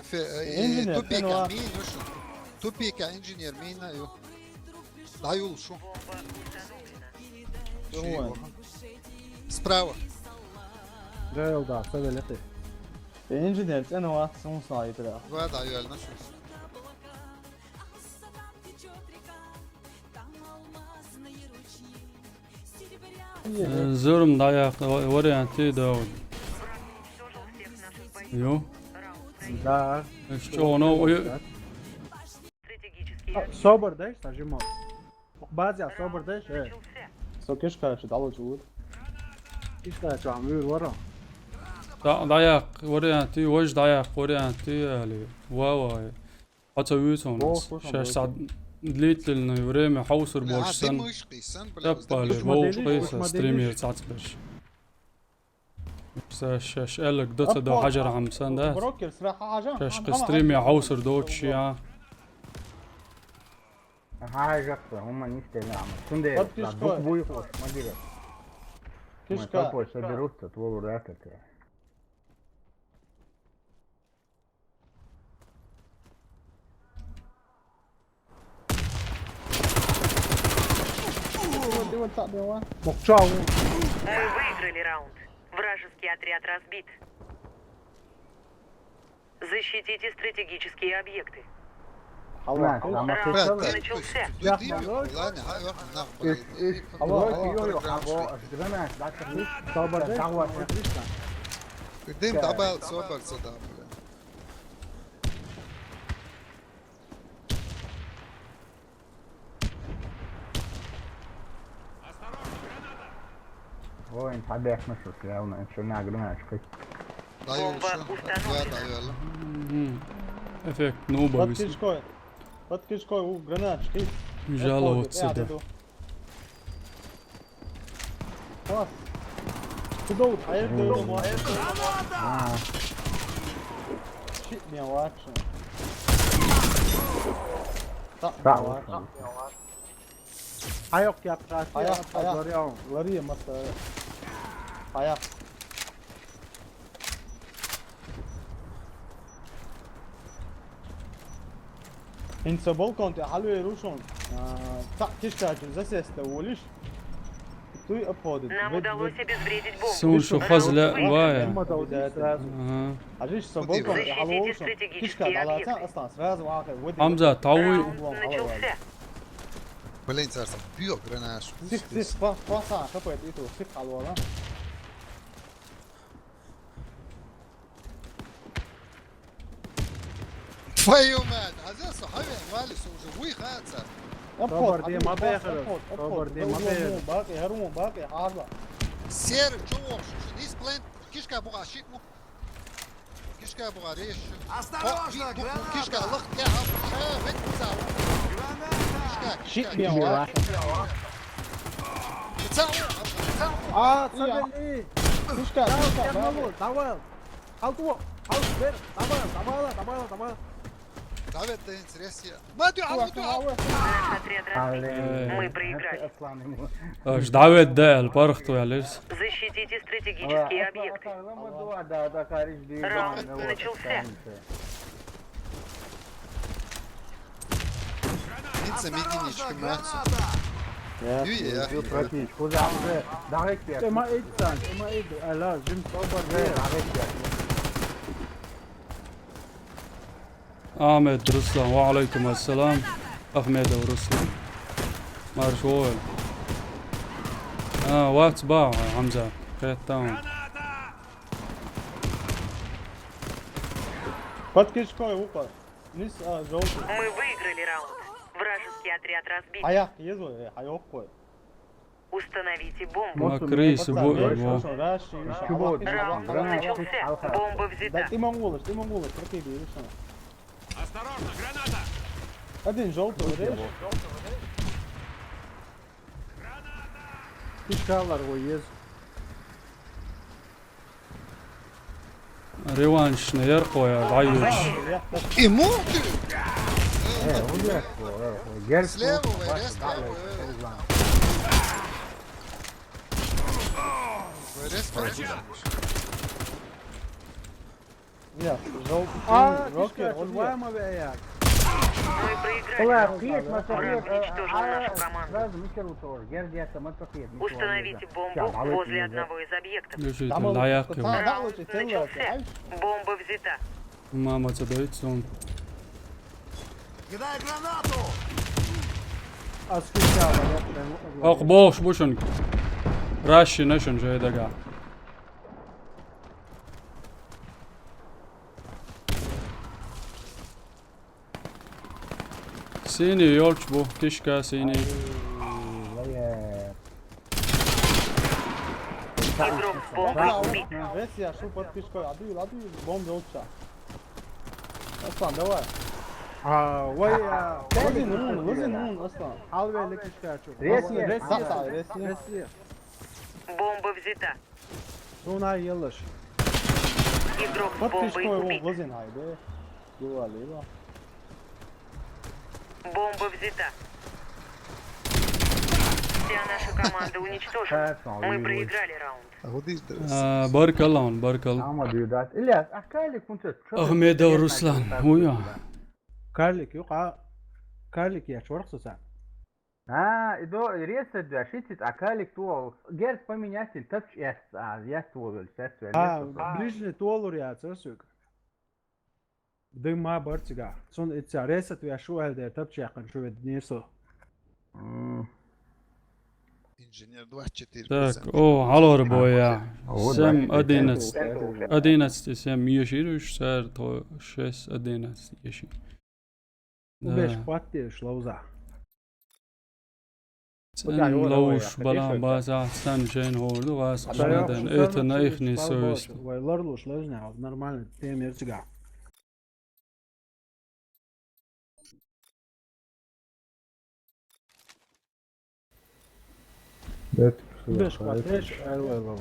في إنجينير، توبيكا كانوا- مين وشو توبيكا انجينير مين ايوه دايول شو هو سبراوا جاي وضع سوي لقي. الانجينير انا واقع سمو صايد لا بعد عيالنا شو زرم ضايق وريانتي داود Уничтожил всех наших бойцов. يو Раунд Да. شلونه стратегические صوبر ديش ترجمه. بعضي صوبر ديش. ايه. начался. سو كيش كانت تدعو جود ايش ده شو عم يقول ورا. ضايق وريانتي وش ضايق وريانتي اللي واو حتى ويتون شاش سعد دليت لنا يوريمي حوصر لا بوشسن مش قيسان بلا يبقى مش اللي بوش مدليش، قيسة مش ستريمير مدليش. ساعت بش شاش قالك دوتا دو حجر عم سندات بروكر صراحه حاجه شاش قستريمي حوصر دوت شيعة حاجة هم نيشتي نعمل سندي Wat is لا het دوك voor? بوي خوش ما ديرت كيش ما كان تابو سدروت تطول راكت دول تاع دوا مقشعو. Мы выиграли раунд. Вражеский отряд разбит. Защитите стратегические объекты. الله لما Раунд تشتغل начался. والله نهائي واحد ايش ايش الله يو ناخذ حبو اشتغلنا لا تخليش صوبر ديش. دعوة قدام تعبال صوبك صدام هو انت حد يحمسك يا ونا انت شو نعقلنا اشكي دايول Бомба شو установлена. بعد عيال افك نوبا بات بس كيش كوي بات كيش كوي وجرانات كيف جالا وتصدق خلاص تدور حيبدو شيء يا واكش صعب حيوك يا بقاسي. حياك حيوك. وريه مثلا حياك انت بالكونت حلو يروشون تاع كيش كاجل زي استوليش توي ابودد Нам удалось обезвредить бомбу. سون شو خزلة Раунд وايا هم داودين سلاسل. عجيش سبوكم Защитите يحلوشون стратегические كيش كاج على объекты. اصلا سراز واقع ودي حمزة تعوي Раунд начался. بلين صار بيو جرناش سيخ سيخ با ساعة خبرت ايتو سيخ على الورا فايو مان هذا صحابي والي سوجوي خاطر صبر دي ما بيخلص. صبر دي ما بيخلص. باقي هرمون باقي حاجة سير جوش نيس بلين كيشكا بوغا شيكمو كيشكا بوغا ريش осторожно كيشكا لخ كاها شافت تساو شيء بيا واحد تساو تصدق ايه. كيش كاج يا مولود تعال. حاول تروح. حاول تبر. تعال. تعبت دين سريسيا ما تعودوا Наш отряд разбит. Мы проиграли. اصلا اش دعوت ده البرختو يا ليس Защитите стратегические объекты. Раунд начался. انسى ميدينيش كماتسو يا خذ عم دعك إيه ما ايدسان. ما ايد. لا جيم صوبر ديش. احمد رسلان وعليكم السلام احمد ورسلان مرشول وات باع حمزة كيت تاون بات كيش كوي وقع نيس جولتي Мы выиграли раунд. Вражеский отряд разбит. حياك يزو حيوك كوي Установите бомбу. Макрис, во. Раунд начался. Бомба взята. Ты монголыш, пропиги, Рушон. Осторожно, граната! Один желтый, режь. Kişkalar koyuyoruz. Revanşını yer koyar, ayuç. И морды! وديك جالس Слева, ВРС, слева. ВРС, слева. Я, желтый, рокер, Kişkalar он var mı be ya? Мы проиграли والله раунд. بقيت ما Враг уничтожил нашу команду. لازم يشيلوا طور جرجع ما بقيت Установите бомбу возле одного из объектов. Düşüydü, layak gibi. Раунд начался. Бомба взята. Mamaca da hiç son. Кидай гранату! Az kişkalar yap. Ak boş boşun. Rashi nashun şeyde ga. Seni yolç bu. Kişka seni. Игрок с бомбой убит. Весия, шел под кишкой, адуй, бомбы отца. Aslan, давай. Vay ya. Lozin un, Aslan. Al böyle kişkalar çok. Resiye. Resiye. Resiye. Бомба взята. Sonra yılış. Игрок с Под бомбой кишкой убит. Лозин, haydi. Лево, лево. Бомба взята. Вся наша команда уничтожена. Мы проиграли раунд. Barkalan, barkal. Ama diyor da. İlyas, akaylık bunu çok. Ahmet Ruslan. Uya. Karlık yok ha. Karlık ya çoruksa sen. А, и до реса дашитит, акалик то. Герц поменяйте, топч я ствол, сейчас Ha, ближне tu olur ya çörsük. Dıma barçıga. Son etsa reset ve şu elde tapçı yakın şu neyse. Инженер 24. Так, о, алор боя. Сем 11. 11 сем yaşıyoruz. Ser to 6 11 yaşıyor. Bu 5 patte şlauza. Sen loş balan baza sen şeyin hordu vas şaden etna ihni sözt. Vaylar loş lajne нормально темерчига. Evet. 5 patte elvay.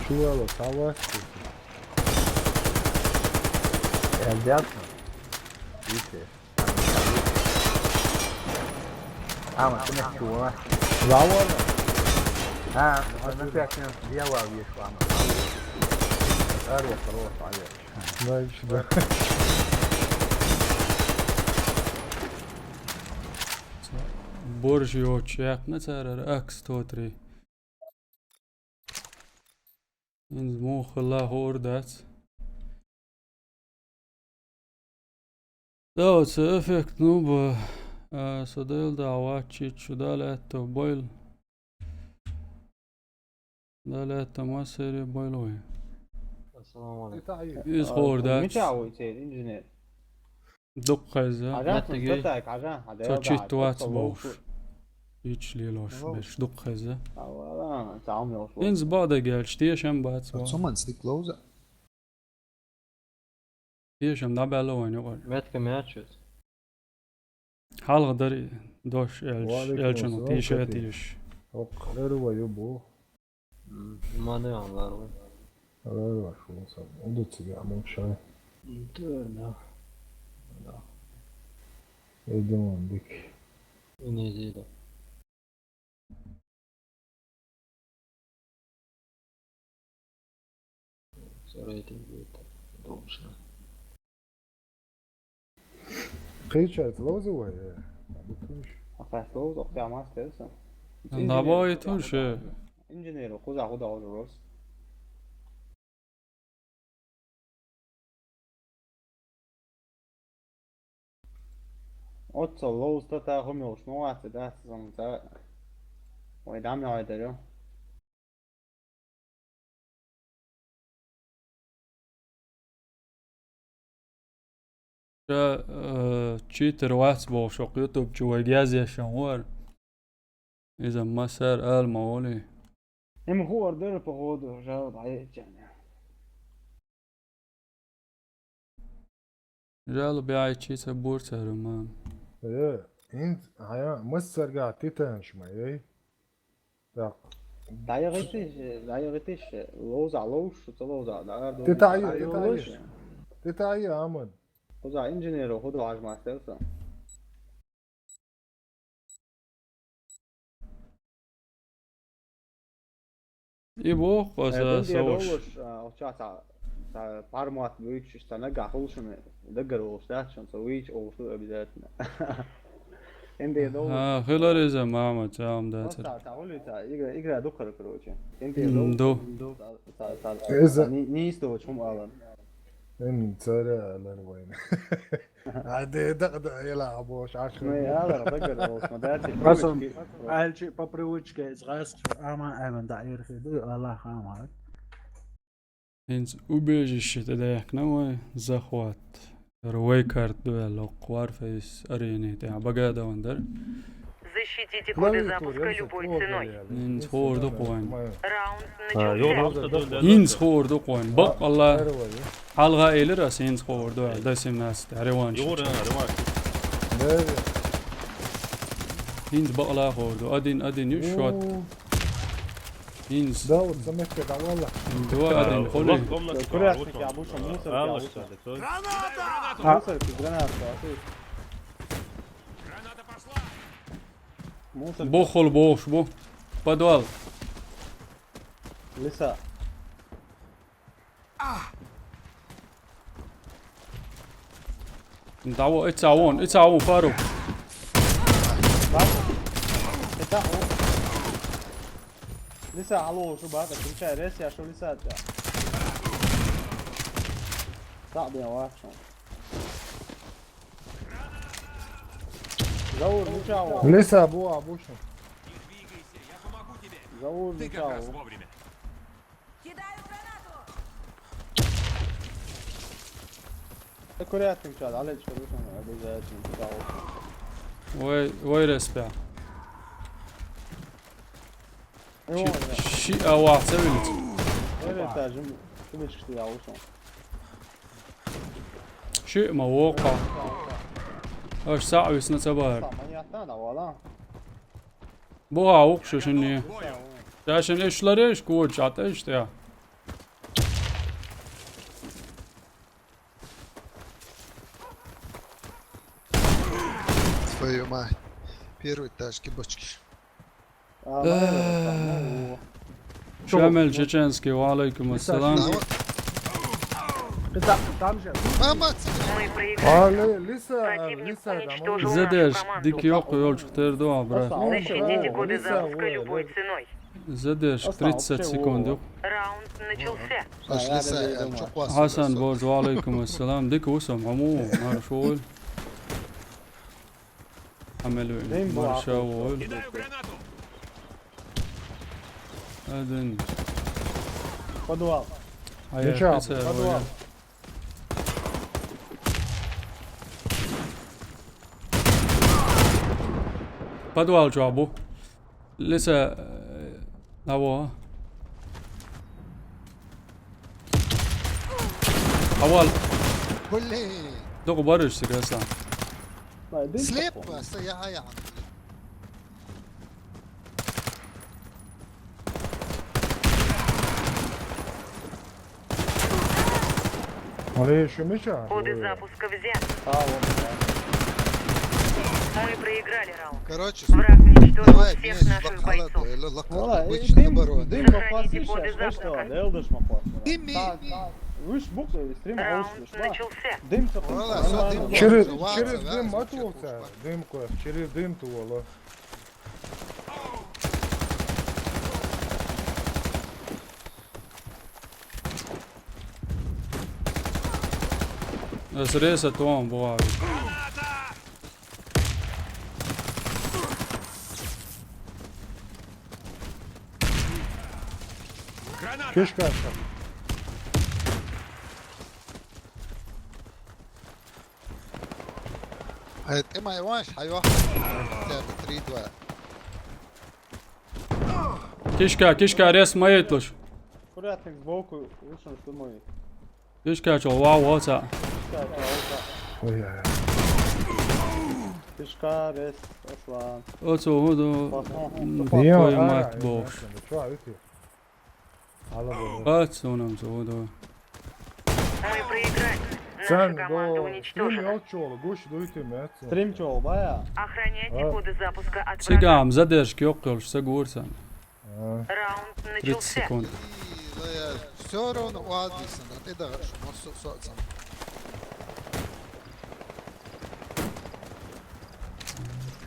Чувало, сава. Ясно. Видите. Ama sen ne çuvala? Завар. Ha, ben de yakın diye var bir şu an. Arıyor, arıyor. Значит, да. Borjio çek ne çarar aks totri. İnz muhla hordat. Da se efekt nub sadel davaçi çudalet boil. Dalet maseri boil oy. السلام عليكم. İz hordat. متعود سيد انجينير. Dukkaza. عجان تفتك عجان هذا Toçit tuat boş. Hiç liloş beş dukkaza. اولا تعامل وصول. İnz bada gelç diyešem bats. Someone stick closer. Diyešem da bello oyunu var. ماتك ماتشت. Halqa dar doş Aleyküm elçin selam, tişe Fatih. tiş. O kadar var ya bu. ما نعم Kadar var şu an. O da çıkıyor ama şey. لا. Edem ondik. نيزيدا. سريتي بيت. دوشة. Kıyçat, lozu var ya. Bıkmış. فاسلوز اختي عماس تلسن. Da boyutun şey. انجينير خذها الروس. Otso lows tata homios no ate da som ta. Oj dam jag det då. تشيتر واحد بوشوق يوتيوب جوا جاز يا شنوار إذا ما صار قال مولي هم هو أردن بغودو جاود عيت يعني. جالو بيعي تشيتر بورتر ما ايه انت هيا مصر قاعد تيتانش ما ايه لا دايغتش لوز علوش وتلوز على تتعي يا عمد وزع انجينير وخدوا عاج مع السلسة. يبوخ وسوش بارمات بيتش استنقع خلصنا دقر وستاتشن سويش او شو بذاتنا. انت دول خلال إذا ما عمل تعام داتر تعولي يقرا دكر كروجي انت دو إذا نيس دو شو قالن انت لا لا وين عادي دغدغ يلعبوش عشان ما هذا دقر ما داتش قسم قال شيء بابريوتشكا صغير اما امن داير في الله خام إنس أوبيج الشيء تدايك نوى زخوات روي كارت دوال لو قوار فيس أريني تاع بقادة وندر Защитите коды запуска любой ценой. إنس خور دقوان Раунд начался. إنس خور دقوان بق الله حلقة إلي راس إنس خور دوال داسم ناس تعريوان إنس بق الله خور دو أدين يشوت إنس داود سمعت كده والله دوا أدين خولي كرياتك يا ابوش موسى موسى جرانات Граната пошла! موسى بوخل بوش بو بدوال لسه دعوة اتعاون فاروق لسه علو شو بهذا كل شيء ريس يا شو لسه صعب يا واحد زور مشاو لسه ابوش Не двигайся, я помогу тебе! زور Ты как раз مشاو вовремя. كوريات مشاو عليك شو بيجي مشاو وي رسبع ايوه شيء واحد سويت ايه تاجم شو بيشتي يا وشو شيء موقع ايش ساعة ويسنا تبار ما يعتنى ولا بوها وقشو شني عشان ايش لريش كوج عطيش تاع Твою мать. Первый этаж, бочки. شامل جيجنسكي وعليكم السلام Мама! Мы проиграли. لسه Противник уничтожил زدش нашу команду. ديك يوقو يولش كتير دوا برا Защитите коды запуска любой ценой. زدش 30 سكوند Раунд начался. Пошли сай, çok حسن بوز وعليكم السلام ديك وسم عمو مارشول عملوا مارشول Кидаю гранату! أدن подвал هيا подвал بدوال جابو لسه هوا أول Блин! دوق برش سكاسا Слепо стоя я. عليه شو مشى Коды запуска взяты. Мы проиграли раунд. Короче, Враг уничтожил давай всех вместе наших бойцов. والله обычно оборона. ديم مقاسيش اشتو ده يلدش مقاس Дими! وش بوك ستريم Раунд اوش начался. ديم Valla son dim через Ватса, через Ватса, дым Ватса, отволся дымку через дым туала بس ريسة توم بواعي Граната! كشكا ما يواش حيوه تريد Kiškā res majetloš. Kurjatnik zboku, Rušan šturmovi. Kiškā čo wow oca. Oj, aj, aj. Kiškā, res, Aslan. Oco hodo. Nije Koji on, mat aj, boš. Čuva, vidi. Alo, Oco nam se hodo. Мы проиграли. Sen, Наша команда do, strimi уничтожена. očuolu, guši dujte mecu. Stream çoğul baya. Охраняйте коды запуска от врага. Cigām zadержki okļoši sagūrsan. Раунд 30 начался. sekundi. все равно уадисан, да ти да соцам.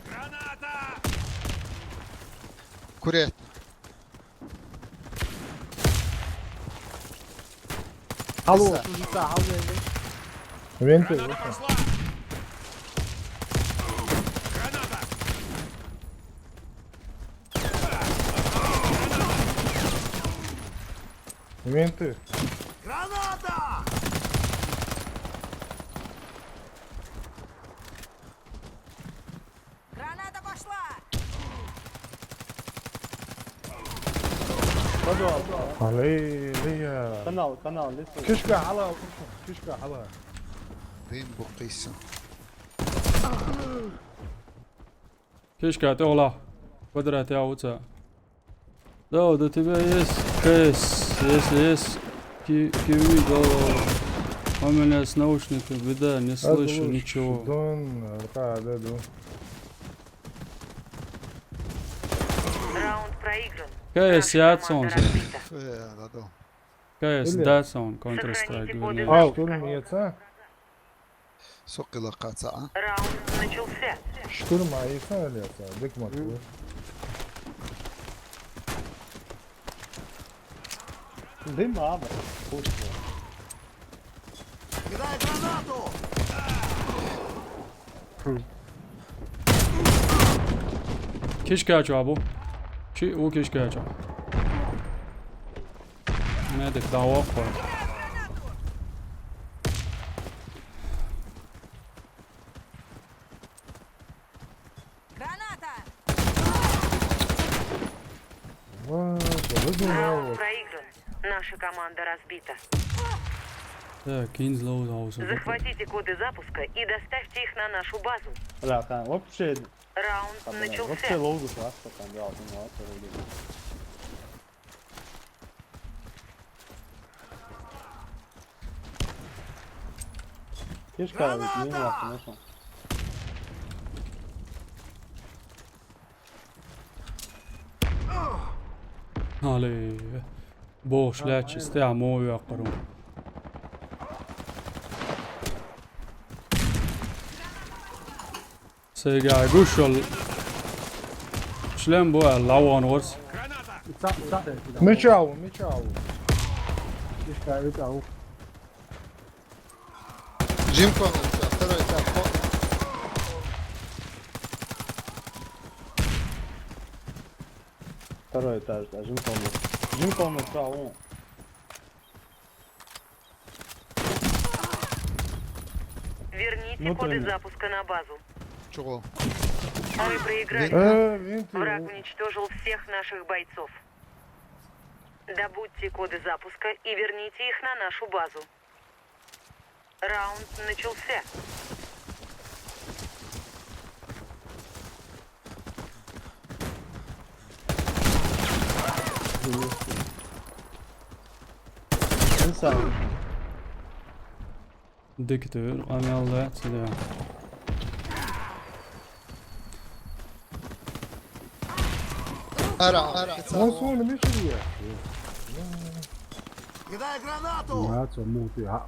Граната! Курет. Halo, Lisa. Lisa, halo. Vente, Граната пошла! Граната! vente. Граната! Граната пошла! Ali, Lija. Kanal, listen. Kiškā halā, kiškā halā. Vim بقيسن. Kiškā tev lā. Kvadrēt jaucā. Да тебя есть КС, есть Киви, да. У меня с наушниками беда, не слышу ничего. Дон, рада, ду. Раунд проигран. КС Ятсон, Да, да. КС Датсон, Counter-Strike. вернее. Au, šturm iecā? سوق لقات ساعة. Раунд начался. Šturmā iecā, liecā, dikmatu. Dima abi. Кидай гранату! Kiškā abo. Či u kiškā čo. Medik da okva. Граната! Rauнд Проигран. Наша команда разбита. Так, Инзлоу хаус. Захватите коды запуска и доставьте их на нашу базу. Bля, kan, вообще Раунд вообще начался. лоуду просто там делал, ну вот вроде. Кишка, ведь не было, конечно. Ali. Boš ļači, stajā moju akaru. Sejgā gušol. Šlem boja lawan wars. Mečāvu, mečāvu. Kiškā, vidi. جيم كومنت второй этап. Второй этаж, да, Жим комнат, он. Верните коды запуска на базу. Чего? Мы проиграли. Vente. Враг уничтожил всех наших бойцов. Добудьте коды запуска и верните их на нашу базу. Раунд начался. İnsan. Diktatör, ameliyat, silahı. أرى On su onu mešavija. Кидай гранату! Maco, muti, ha.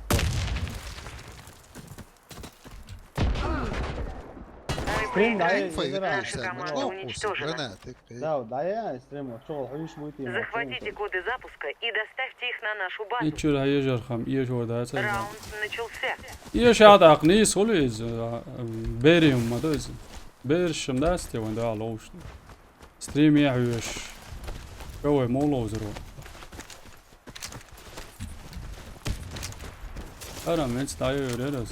Мы Стрим, да, проиграли. игра. Наша команда уничтожена. гранатик. Да, да, я стриму. Что, хуйш будет им. Захватите коды запуска и доставьте их на нашу базу. İçür hayır ham, iyi şurada. Раунд начался. İyi şadak ne soluyuz? Berium madız. Berşim da istiyor da aloş. Stream yahüş. Koy molozro. Aram hiç daha öğreniriz.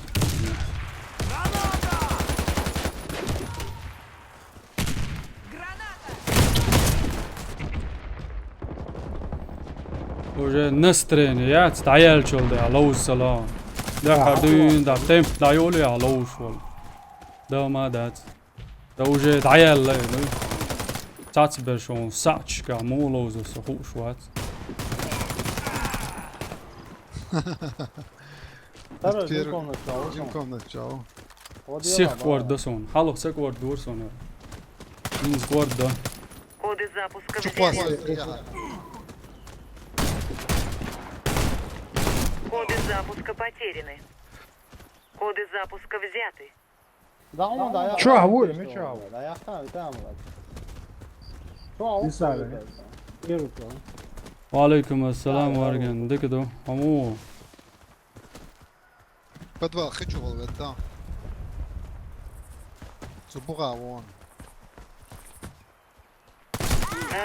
وجه نسترين يا تعيال شول ده على السلام ده حردين ده تيم ده يولي على وشول ده ما دات ده وجه تعيال لا تاتس برشون ساتش كمو لوز سخو شوات ترى جيمكم نتشاو جيمكم نتشاو سيخ وردسون حلو سيخ وردورسون من ورده Коды запуска شو взяты. قواسي Коды запуска потеряны. Коды запуска взяты. دعونا ضيع شو عوي مش عوي ضيعتها بتعمل شو عوي لسه يركض وعليكم السلام ورقن دكدو همو подвал хочу волвета Субуга вон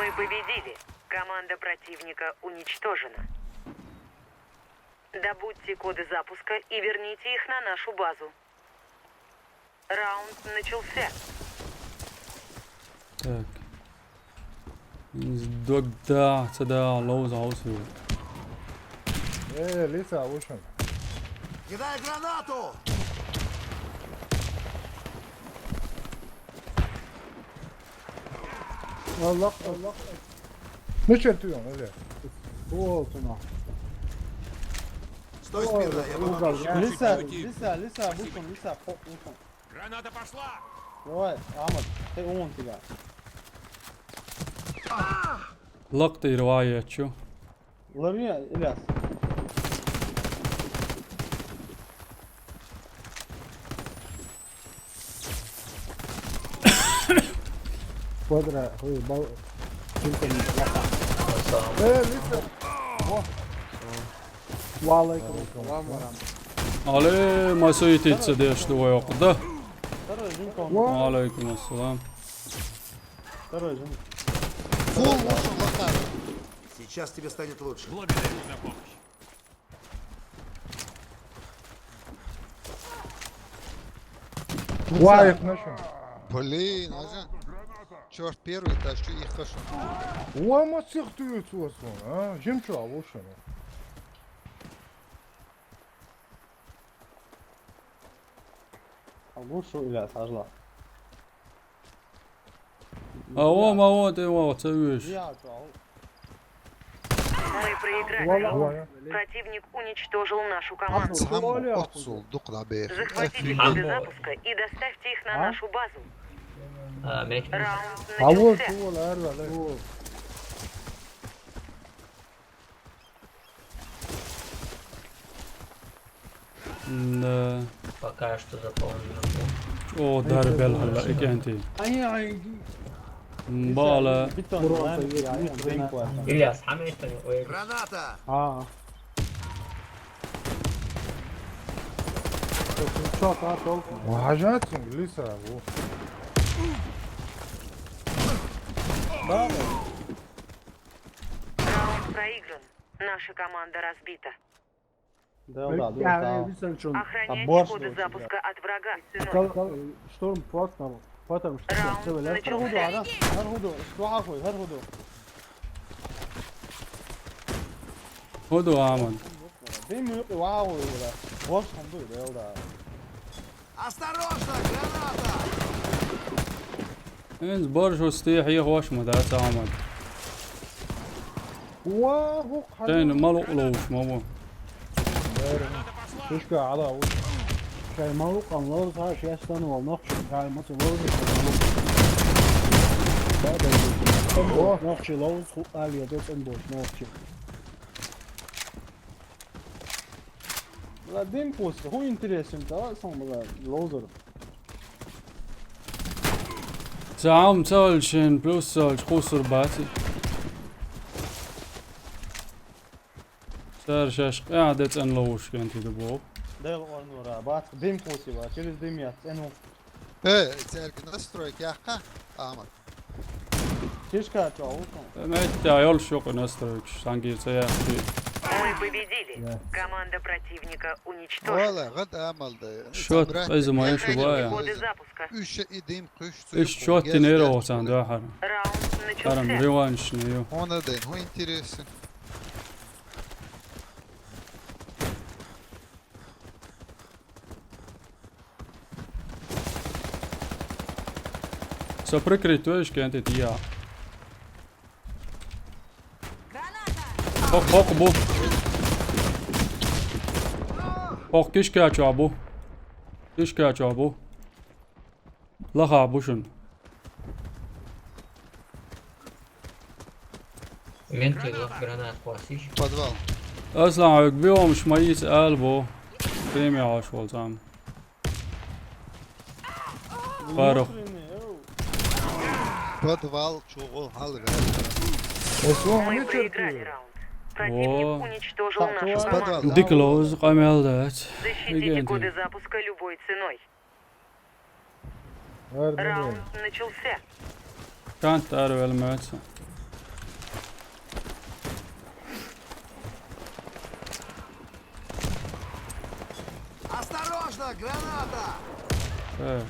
Мы победили. Команда противника уничтожена. Добудьте коды запуска и верните их на нашу базу. Раунд начался. Так دقدا تدا لوز عوسو ايه لسه وشن Кидай гранату! الله الله مش اتيون öyle هو olsun Стой смирно, я помогу. لسه بوشن لسه فوق بوشن Граната пошла! давай احمد هي اون تيجا لقطي رواية شو لرمي الياس قدرة هو بو يمكن ايه لسه وعليكم السلام ورحمة علي ما سويتي تصديش دو يقضى ترى جيمكم وعليكم السلام ترى جيمكم فول лошадь локаль Сейчас тебе станет лучше. Благодарю за помощь. واقف نشون блин ажа черт первый тащу их хашу وما تسيختو توصون ها جيمشو وشن اقول شو الياس عجله هو ما هو دي ما تسويش يا شو Мы проиграли. هو Противник уничтожил нашу команду. سام отцул дуqla бех Захватите коды запуска и доставьте их на нашу базу. Раунд هو начался. هو الاربع Пока что заполнено. او دربل هلا اكانتي مبالا Ильяс, حميتني وين؟ Граната! شوط طولكم وحاجات لسه هو Раунд проигран. Наша команда разбита. يعني لسه نشوف Охраняйте коды запуска от врага. сынок. شتورم فوتنا فوتنا مش Раунд هرهدوا начался. على هرهدوا اسمعوا اخوي هرهدوا هدو عمل ديم واو ولا واش حمدو ده ولا Осторожно, граната! انز برشو ستيح يغوش مدات عمل وهو تين مالو لوش ماما تشكى على وش شاي مالو قنلوز ها شي استنى والنقش شاي ماتو لوز نقش لوز خو قال يا دوت انبوش نقش لا ديم بوست هو انتريسن ده صار لوزر تعام تالشين بلوس تالش خسر باتي سار شاش قاعدة انلوش كانتي دبوب ده الورا بات ديم بوست بقى через ديم يات انه تسألك настройки яхқа Ahmad تشكا تشاو ما تعيال شوق نستريك سانجي سياحتي Мы победили. Команда противника уничтожена. والله غد عمل ده شوت ايزا ما يشو Захватите بايا коды запуска. üç idim kuş ايش شوت تنيرو وسان داحر Раунд ارم начался. ريوانش نيو Ona değil o интересен Соприкритуешь кенти тия. Хок бу. Хок кишкачу абу. Кишкачу абу. Лаха бушун. Венты лох гранат хватишь. Подвал. اصلا بيهم مش ميت قلبه كريمي عاشول زعم فارغ Подвал, чего, халга. Мы проиграли раунд. Противник О. уничтожил нашу Подвал. команду. ديكلوز قامل دات Защитите коды запуска любой ценой. Раунд начался. كانت أروي المات Осторожно, граната! ايه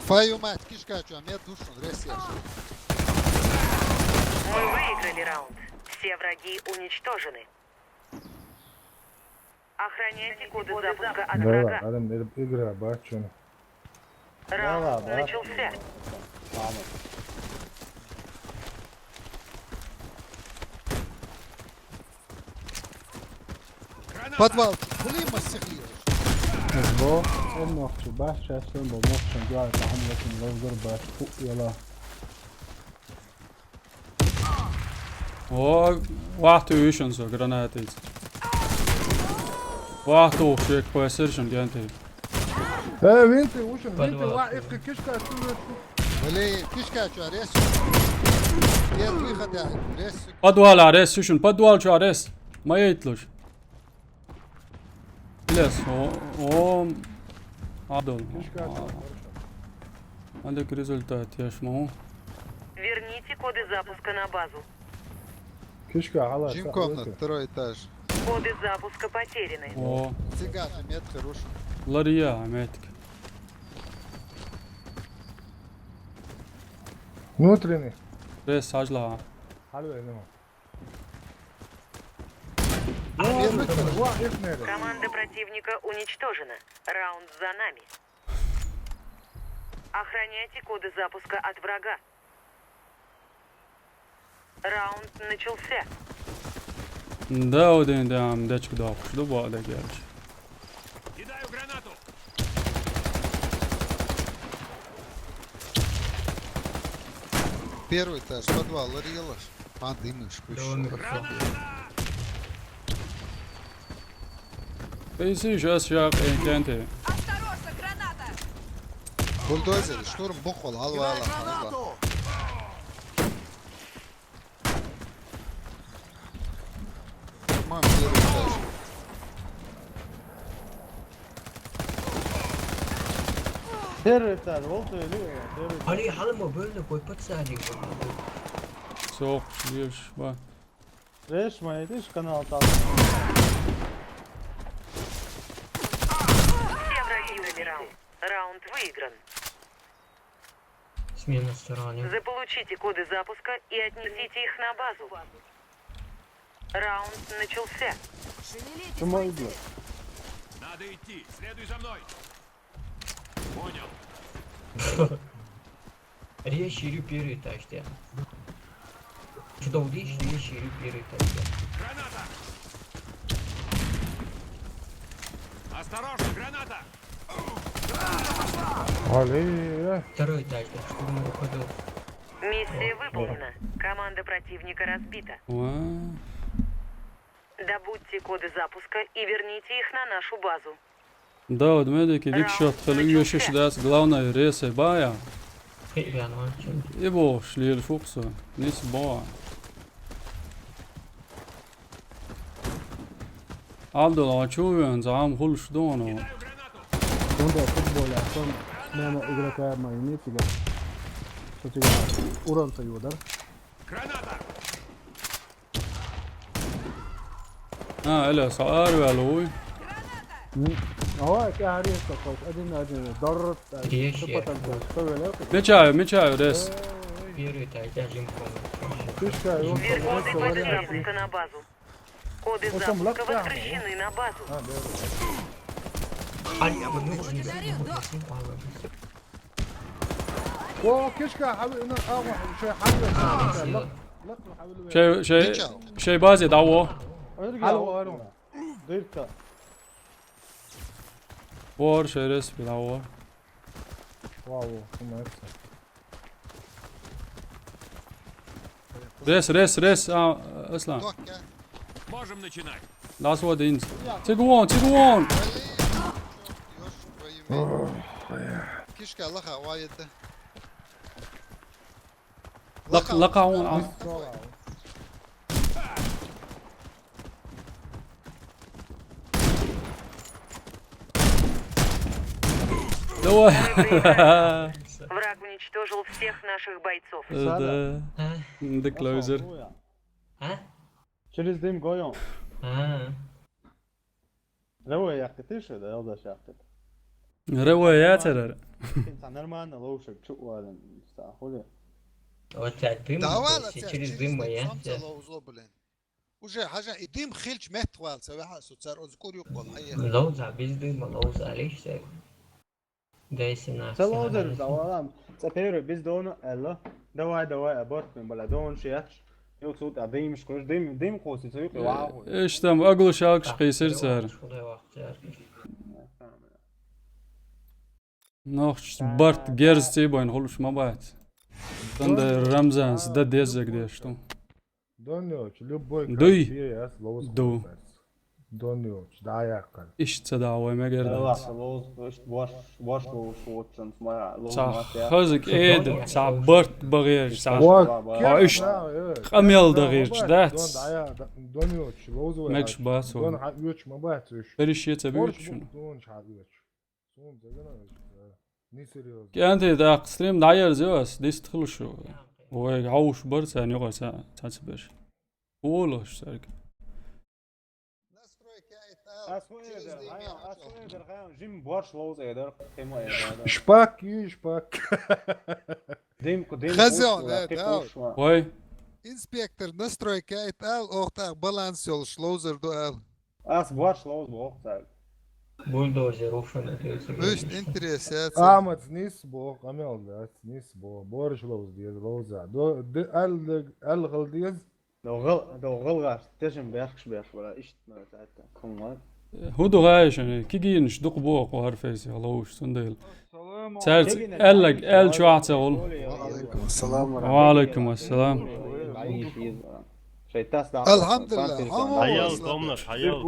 Твою мать, кишкачу, а мне душу, дресешь. Мы выиграли раунд. Все враги уничтожены. Охраняйте коды запуска от Да, врага. adam igra bačun. Раунд начался. Подвал, блин, массихлируешь. مظبوط انه باش شاسن بموت شنجوا تعمل لكن لو ضربة فوق يلا Och vahtu yshön så granatit Vahtu شيك بويسرشن جانتي Ej, vidite, ušen, Pa vidite, dva. ifka kiška tu. Блин, кишкачу, арес. Нет выхода, арес. بدوال عريس يشون بدوال شو عريس ما يتلوش بلس هو عدل عندك результат يا شمو Верните коды запуска на базу. Kiška, hala, Джим комнат, второй этаж. Коды запуска потеряны. о Цыган, мед хороший. لاريا عمتك Внутренний. ريس عجلة Halva je nema. Команда противника уничтожена. Раунд за нами. Охраняйте коды запуска от врага. Раунд начался. Да один да عم دچك داخل شو بعدك يا رجل Кидаю гранату! Первый этаж, подвал, Лариелаш. А, дымишь, Домик. بيسي جاس شاق إن كانت Бульдозер, штурм, бухол, алва, Кидай гранату! Мам, первый этаж. تيرتال والتو ليه تيرتال علي حلمه بيرن كوي بتساعدي سوق ليش با ليش ما يديش قناة Все враги увели раунд. Раунд выигран. Смена стороны. Заполучите коды запуска и отнесите их на базу. Раунд начался. Ты мой блядь. Надо идти, следуй за мной! Понял. Резче или первый этаж, да. Что удишь, резче или первый этаж, да. Граната! Осторожно, граната! Ali, Второй этаж, да, чтобы не выходил. Миссия выполнена. Команда противника разбита. وا Добудьте коды запуска и верните их на нашу базу. да вот медик дик шот خليه يشش داس главное рейсы بايا Хей, ну, يبو شليل فوقسو نيس با عبد الله شو زعام كل شدونه Кидаю гранату! كنت فوتبول عشان ما إجراك ما ينيتي ده شو أوران تيودر Граната! إلا صار والوي هو كهري استقاط أدين ضرت Резче. ميتشايو ريس Первый этаж, да, Жимком. فيشكا Верните коды يوصل запуска на базу. Коды запуска возвращены на базу. وكشكا حبيبي انا شيء حبيبي لا شيء بازي دعوه حلو انا ديرتا وار شيء ريسبي دعوه واو كم ريس اسلام Dokka. Можем начинать. That's what it is. Take one. كشكا لقى وايد ده. لقعون Давай. Враг уничтожил всех наших бойцов. ده كلوزر Через дым гоем. Ha. Ревой яхты шо, да, елда шахты. روايات ترى Инта нормально, лучше, чувствуем, стахули. Вот так дым, دعوة через дым моя. وجه حاجة يديم خلش مهتوال سواء سوتسار أذكر يقول هي. لوزع biz dym, lوزع ليش ده؟ Дейсина. Салодер, давалам. Теперь без дона, элла. Давай, аборт, бля, дон шех. يوصل قديم مش كوش ديم قوسي سوي واو ايش تم اقل شاك قيصير سعر نوخش برت جيرز تيبوين هولش ما بعد تند رمزان سد ديزك ديشتو دونيوش любой دوي دو دونيوش دايقل ايش تدعوي ما قردت واش ووتشن ما خزك ايد ساع برت بغير ساع ايش خميل دغيرش دات دونيوش لوزو ماكش باسو دون حبيوش ما باتش بريش يتبيوش شنو دون حبيوش سون زغنا ني سيريوز كانت دا اكستريم داير زوس ديست خلشو هو عوش برت يعني يغس تاتبش قولش سرك جيم بورش لوز ايدر قيمه ايدر شباك ديم خزون ده واي инспектор настройка ال охтар баланс yol шлозер дуэл اس بورش لوز بوقت بولدوزер وفن. مش интересация امت نيس بو قمل ده نيس بو بورش لوز دي لوزا دو ال غلديز لو غلغاش تجم بيرخش ولا ايش ساعتها كون هودو غايش يعني كيجي نشدق بوق وهرفيسي هلوش سنديل سارت قالك قال شو عتقول وعليكم السلام وعليكم السلام الحمد لله حيال قومنا حيال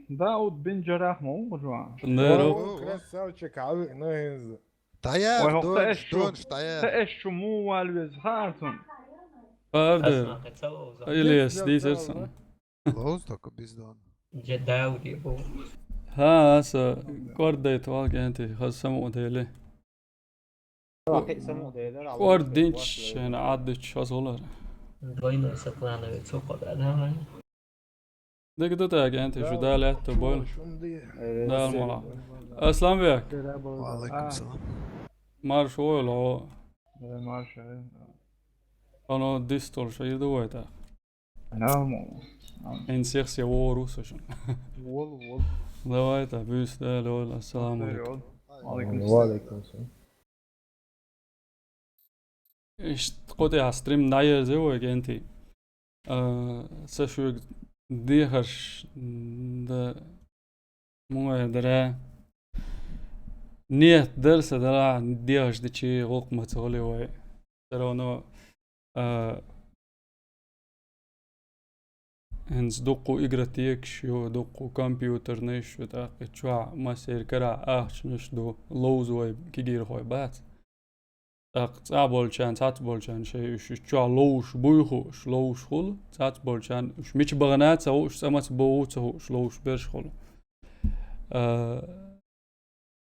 داود بن جراح مو جوان نديرو كراساوتشك عاوي نايز طيار دونش طيار تأشو مو والوز خارتون فابدر الياس دي ترسم لوز تاكو بيزدون جداود يبو. ها هسه كورديت واقع انت خلص سمو ديلي كوردينش يعني عدتش هزولر Двойной соклана вицуко да. ديك دوتاك انت شو دالت بول دال ملا اسلام بيك وعليكم السلام مار شو لو ماشي انا ديستول شي دويتا نعم ان سيخسي وروس شنو وال دويتا بيس دال السلام عليكم وعليكم السلام ايش تقولي على ستريم ناير زوج انتي سشو ديهرش دا مو درا نيت درس درا ديهرش دشي غوق متولي وي ترى هنز دوقو إجراتيك شو دوقو كمبيوتر نيش وتاقي شو ما سير كرا أخش نشدو لوز وي كيجير خوي بات تعبول كان تعبول كان شيء شو لوش بويخوش لوش خل تعبول كان مش مش بغنات سووش سمت بوت سووش لوش برش خل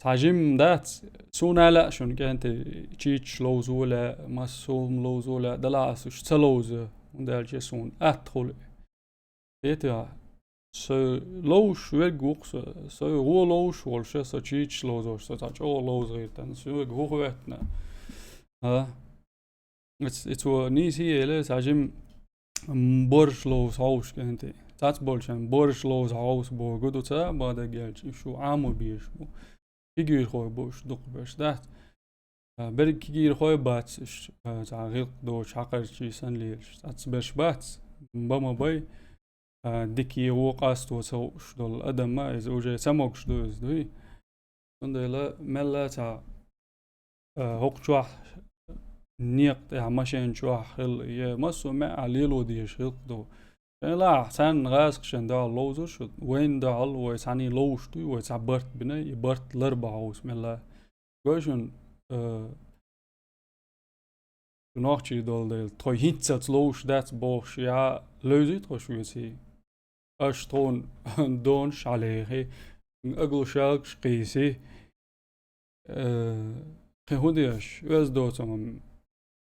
تعجم دات سونا لا شون كانت تشيتش لوز ولا مسوم لوز ولا دلاس وش تلوز وندال جسون أدخل يتها سو لوش ويرجوكس سو هو لوش والش سو تشيتش لوز سو تاج أو لوز غير تان سو هو وقتنا it's نيس هي لا تعجم برش لوز هوش كانت تاس بولشان بورش لوز عاوس بو قدو تا بادا جالش شو عامو بيش بو كيجي خوي بوش دق باش دات برك كيجي خوي باتش تا غيق دوش حقر شي سن ليش تاس باش باتس بما باي ديكي وقاس تو سوش دول ادم ما از اوجي سموكش دو از دوي سندلا ملا تا هوق شوح نيق يا ماشين شوح خل يا مسو ما عليلو ديش خل دو لا حسن غاسق شن دا لوزر شو وين دا على ويسعني لوش دو ويسعبرت بنا يبرت الاربعة وس ملا قوشن نوختي دول دل توي هيتسات لوش دات بوش يا لوزيت خوشويسي اشتون دونش عليه اقل شاكش قيسي خهوديش وز دوتهم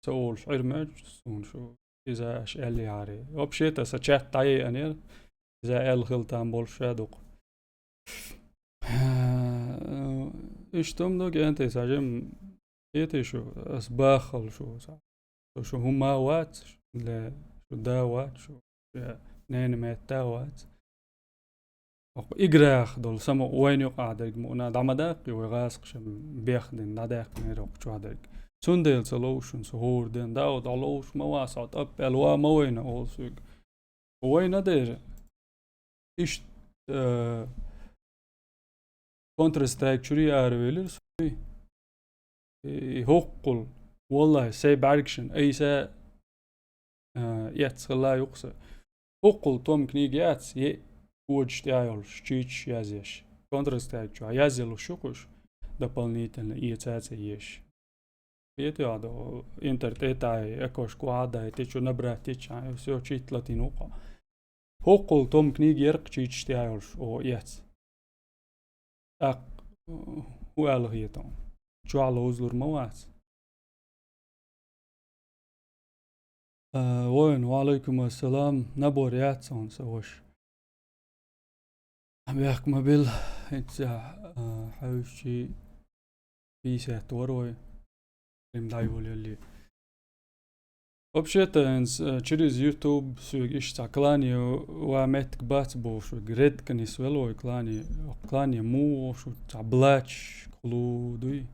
تقول شعر ماج سون شو إذا أش اللي عاري وبشيت سجات طعي أنير إذا الخلطان بولشادوق إيش تمدك أنت ساجم إيتي شو أسباخل شو هما وات لا شو داوات شو نين ميتاوات إجراخ دول سمو وين يقع داك مؤنا دعمداق ويغاسق شم بيخدن داداق ميروق شو هداك سندل سلوشن سهور دين داود علوش مواسعت أب ألوا موين أولسوك وين دير إيش كونتر سترايك شوري أرويلر سوي هوقل والله سي باركشن أي سا يتسخلا يقصى هوقل توم كنيجيات وجه تايلش تشيش يازيش كونتر سترايك شو يازيلو شوكوش дополнительно и цаца ешь يتعدو انترتيتاي اكوش كوعدا تيچو نبرا تيچا все чит латинука هوقل توم كنيج يرق تشيش تايلش او يات اق هو الغيتون شو على وزلر موات وين وعليكم السلام نبوريات سون سوش بيحك مبل اتسا حوشي بيسه توروي دايول يلي وبشيتنز через يوتيوب سوق اشتا كلاني ومتك بات بو شو جريد كنيس ولو كلاني مو شو تاع بلاتش كلو دوي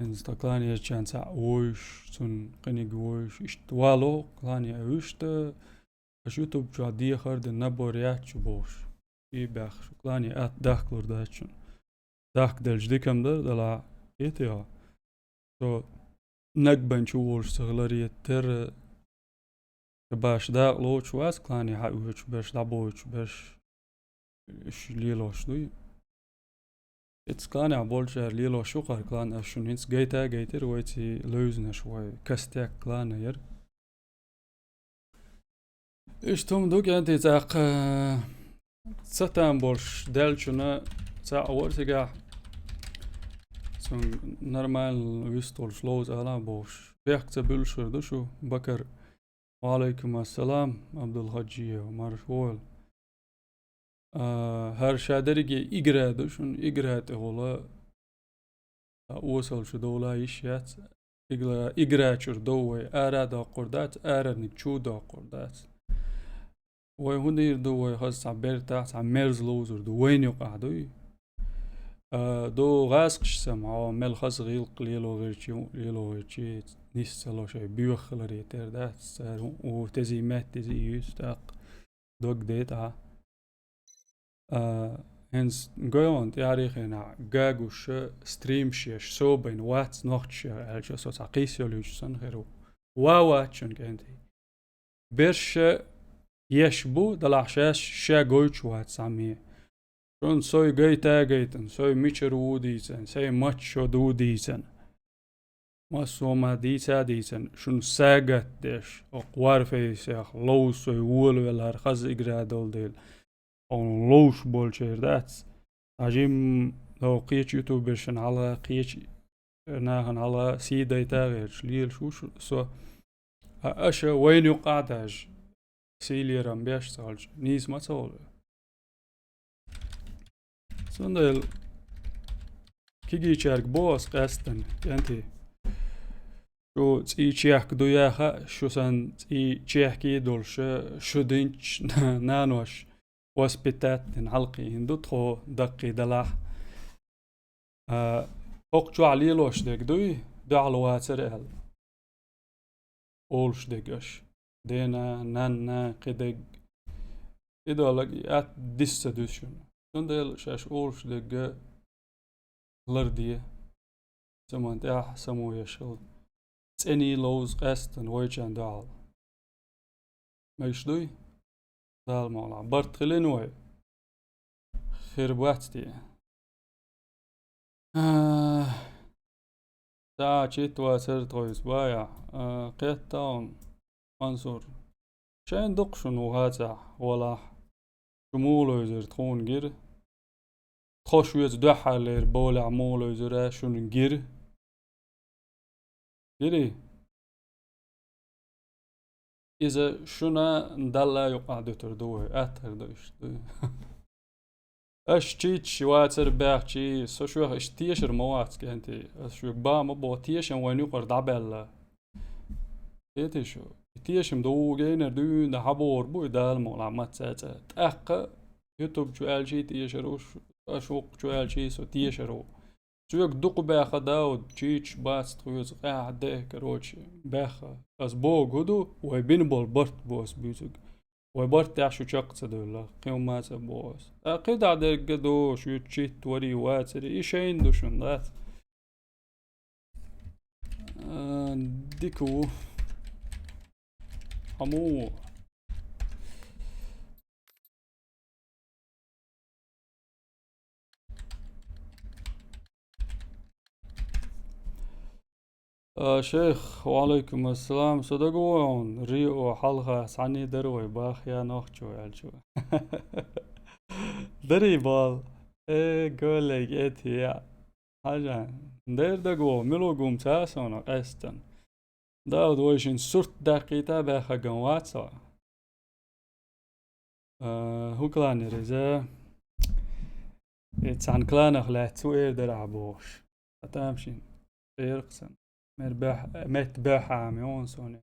انز تا كلاني چان تاع وش سن قني وش اشتوالو كلاني اوشت يوتيوب جو دي خرد نبوريات شو بوش يبخ شو كلاني ات داخلور داچن داخ دلج ديكم دلا يتيا تو نقبن شوول شغلري تر باش دا لوش واس كلاني حاوش باش دابوش باش ليلوش دوي اتس كلاني عبولش ليلو شوقر كلان اشون هنس جيتر ويتي لوزنا شوي كستيك كلان ير ايش توم دوك انتي تاق ستان بولش دالشنا تاع ورتقع normaal wistol sloos ala bosh بيحكي بلشر دشو بكر وعليكم السلام عبد الحجية ومرشول هر شادرجي إجرا دشون إجرا تقولا وصل شو دولا يشيات إجرا شر دوي أراد قردات أراد نكشو دا قردات وهندير دوي خاص عبير تحت عمرز لوزر دوين يقع دوي دو غاسقش سمعوا مل خاص غيلق ليلو غيرشي نيسالو شي بيوخلري تردات سار وتزي مات تزي يستاق دوك ديتا هنس قوان تاريخنا جاغوش ستريم شيش سوبين واتس نوختش الجو سو تقيسيو لوش سنخيرو واواتشن كنتي بيرش يشبو دلعشاش شا قويتش واتس عمي شون سوي جيتن سوي ميشر وديسن سوي ماتشو دوديسن ما سوما ديسن شون ساقت ديش اقوار فيسيخ لو سوي وول والهر خز اقرا دول ديل اون لوش بولشير داتس عجيم لو قيش يوتيوبرشن على قيش ناهن على سيداي تاغير شليل شوش سو اشا وين يقعداج سيلي رمبيش سالج نيس ما تقول سندل كيجي شارك بوس قاستن انتي شو تيجيك دوياخا شو سن تيجيكي دولش شو دينش نانوش واسبيتات نحلقي هندو تخو دقي دلاح أقجو علي لوش ديك دوي دعلواتر ال أولش ديكش دينا نانا قدق إذا لقيت ديستدوشن تندل شاش أولش ديك لردية زمان تاح سمو يشل تاني لوز قاستن ويجان دعال مايش دوي دال مولا برت خلينوي خير بواتتي تا چیت واسر تویس بایا قیتان منصور شاين دقشن وهاتا ولا شمولو يزر تخون جير تخوش ويز دوحة لير بولع مولو يزر شون جير جيري إذا شونا ندلا يقعد تردوه أتر دوش اش تشيتش واتر باخشي سو شو اش تيشر موات كنتي شو با ما بو تيشن وين يقر دبل تيشو تيشم دو جينر دو ده حبور بو دال معلومات ساعه تاق يوتيوب شو ال شي تيشروش اشوق شو ال شي سو تيشرو شو دق باخ داو تشيتش باس تخوز قاعد كروش باخ اس بو غدو وبين بول برت بوس بيزك وبرت عشو شقت دولا قيمات بوس قيد عدك دو شو تشيت وري واتر ايشين دوشن دات ديكو حمو شيخ وعليكم السلام صدقون ريو حلقة سعني دروي باخيا نوخشو يالشو دري بال ايه قولك اتيا حاجة دير دقو ملو قوم تاسونا قستن داود ويشن سرت دقيقة باخا قواتسا هو كلاني ريزا اتسعن كلانخ لا توير درعبوش اتامشين بيرقسن مرباح متباح عاميون سوني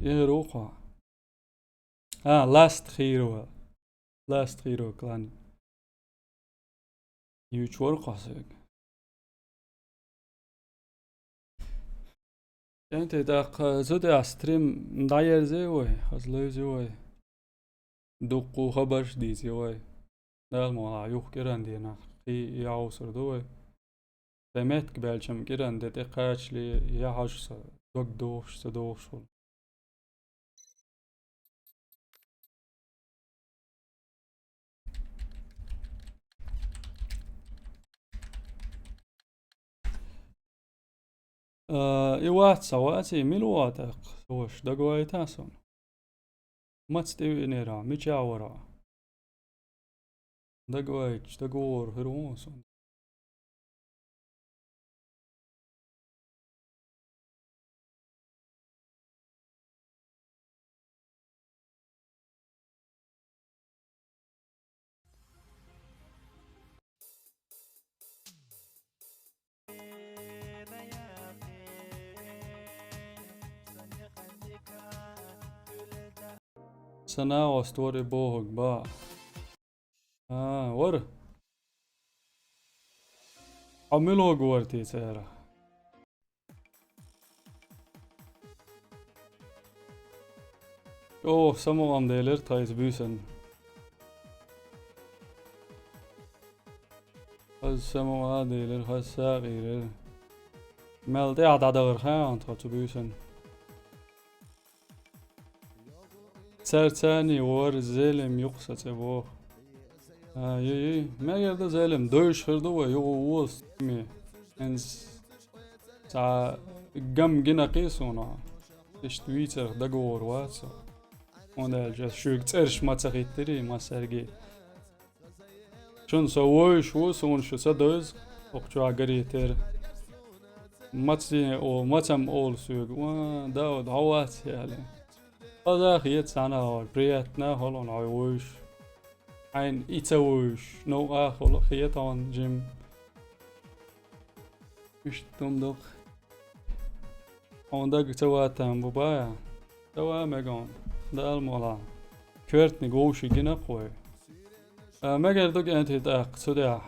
يروقا لاست خيرو كلاني يوچور قاسق انت داق زود استريم داير زوي خزلو زوي دقو خبرش دي زوي دال مولا يوخ كران دينا قي يعوصر دوي دمت قبالشم كران دي تقاش لي يحاش دوك دوش سدوش إيوات سواتي ملواتك سوش دقواي تاسون ما تستوي نيرا ميجاورا دقوايش دقور هروسون سنا وستوري بوهق با ور عملوا قورتي سيرا some of them deler tais busen some of them deler خساغير مال عدد غرخان تخطو بوسن سرتاني ور زلم يقصت بو يي ما يرد زلم دوش خردو يغوص مي انس تا جم جنا قيسونا اش تويتر دغور واتس اون جاس شوك ترش ما تخيتري ما سرغي شون سووش وسون شو سدوز اوقچو اگريتر ماتسي او ماتم اول سوق داود هوات يعني هذا خيط سنة بريتنا هلون عيوش عين إتوش نو آخر خيط عن جيم مش تمدق عندك تواتم ببايا توا مجان ده المولا كرت نجوشي جنا قوي مگر دوك انت تاق سوداع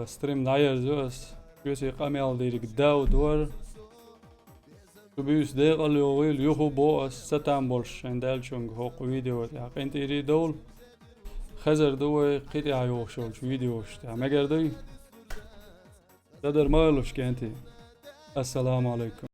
ستريم ناير زوس بيسي قاميال ديرك داو دور بيس ديق اليوغيل يوخو بوس ستام بولش اندال شونغ هوق فيديو تاق انت يري دول خزر دوي قيتي عيوشول فيديوش تاع مگر دوي تقدر مالوش كنتي السلام عليكم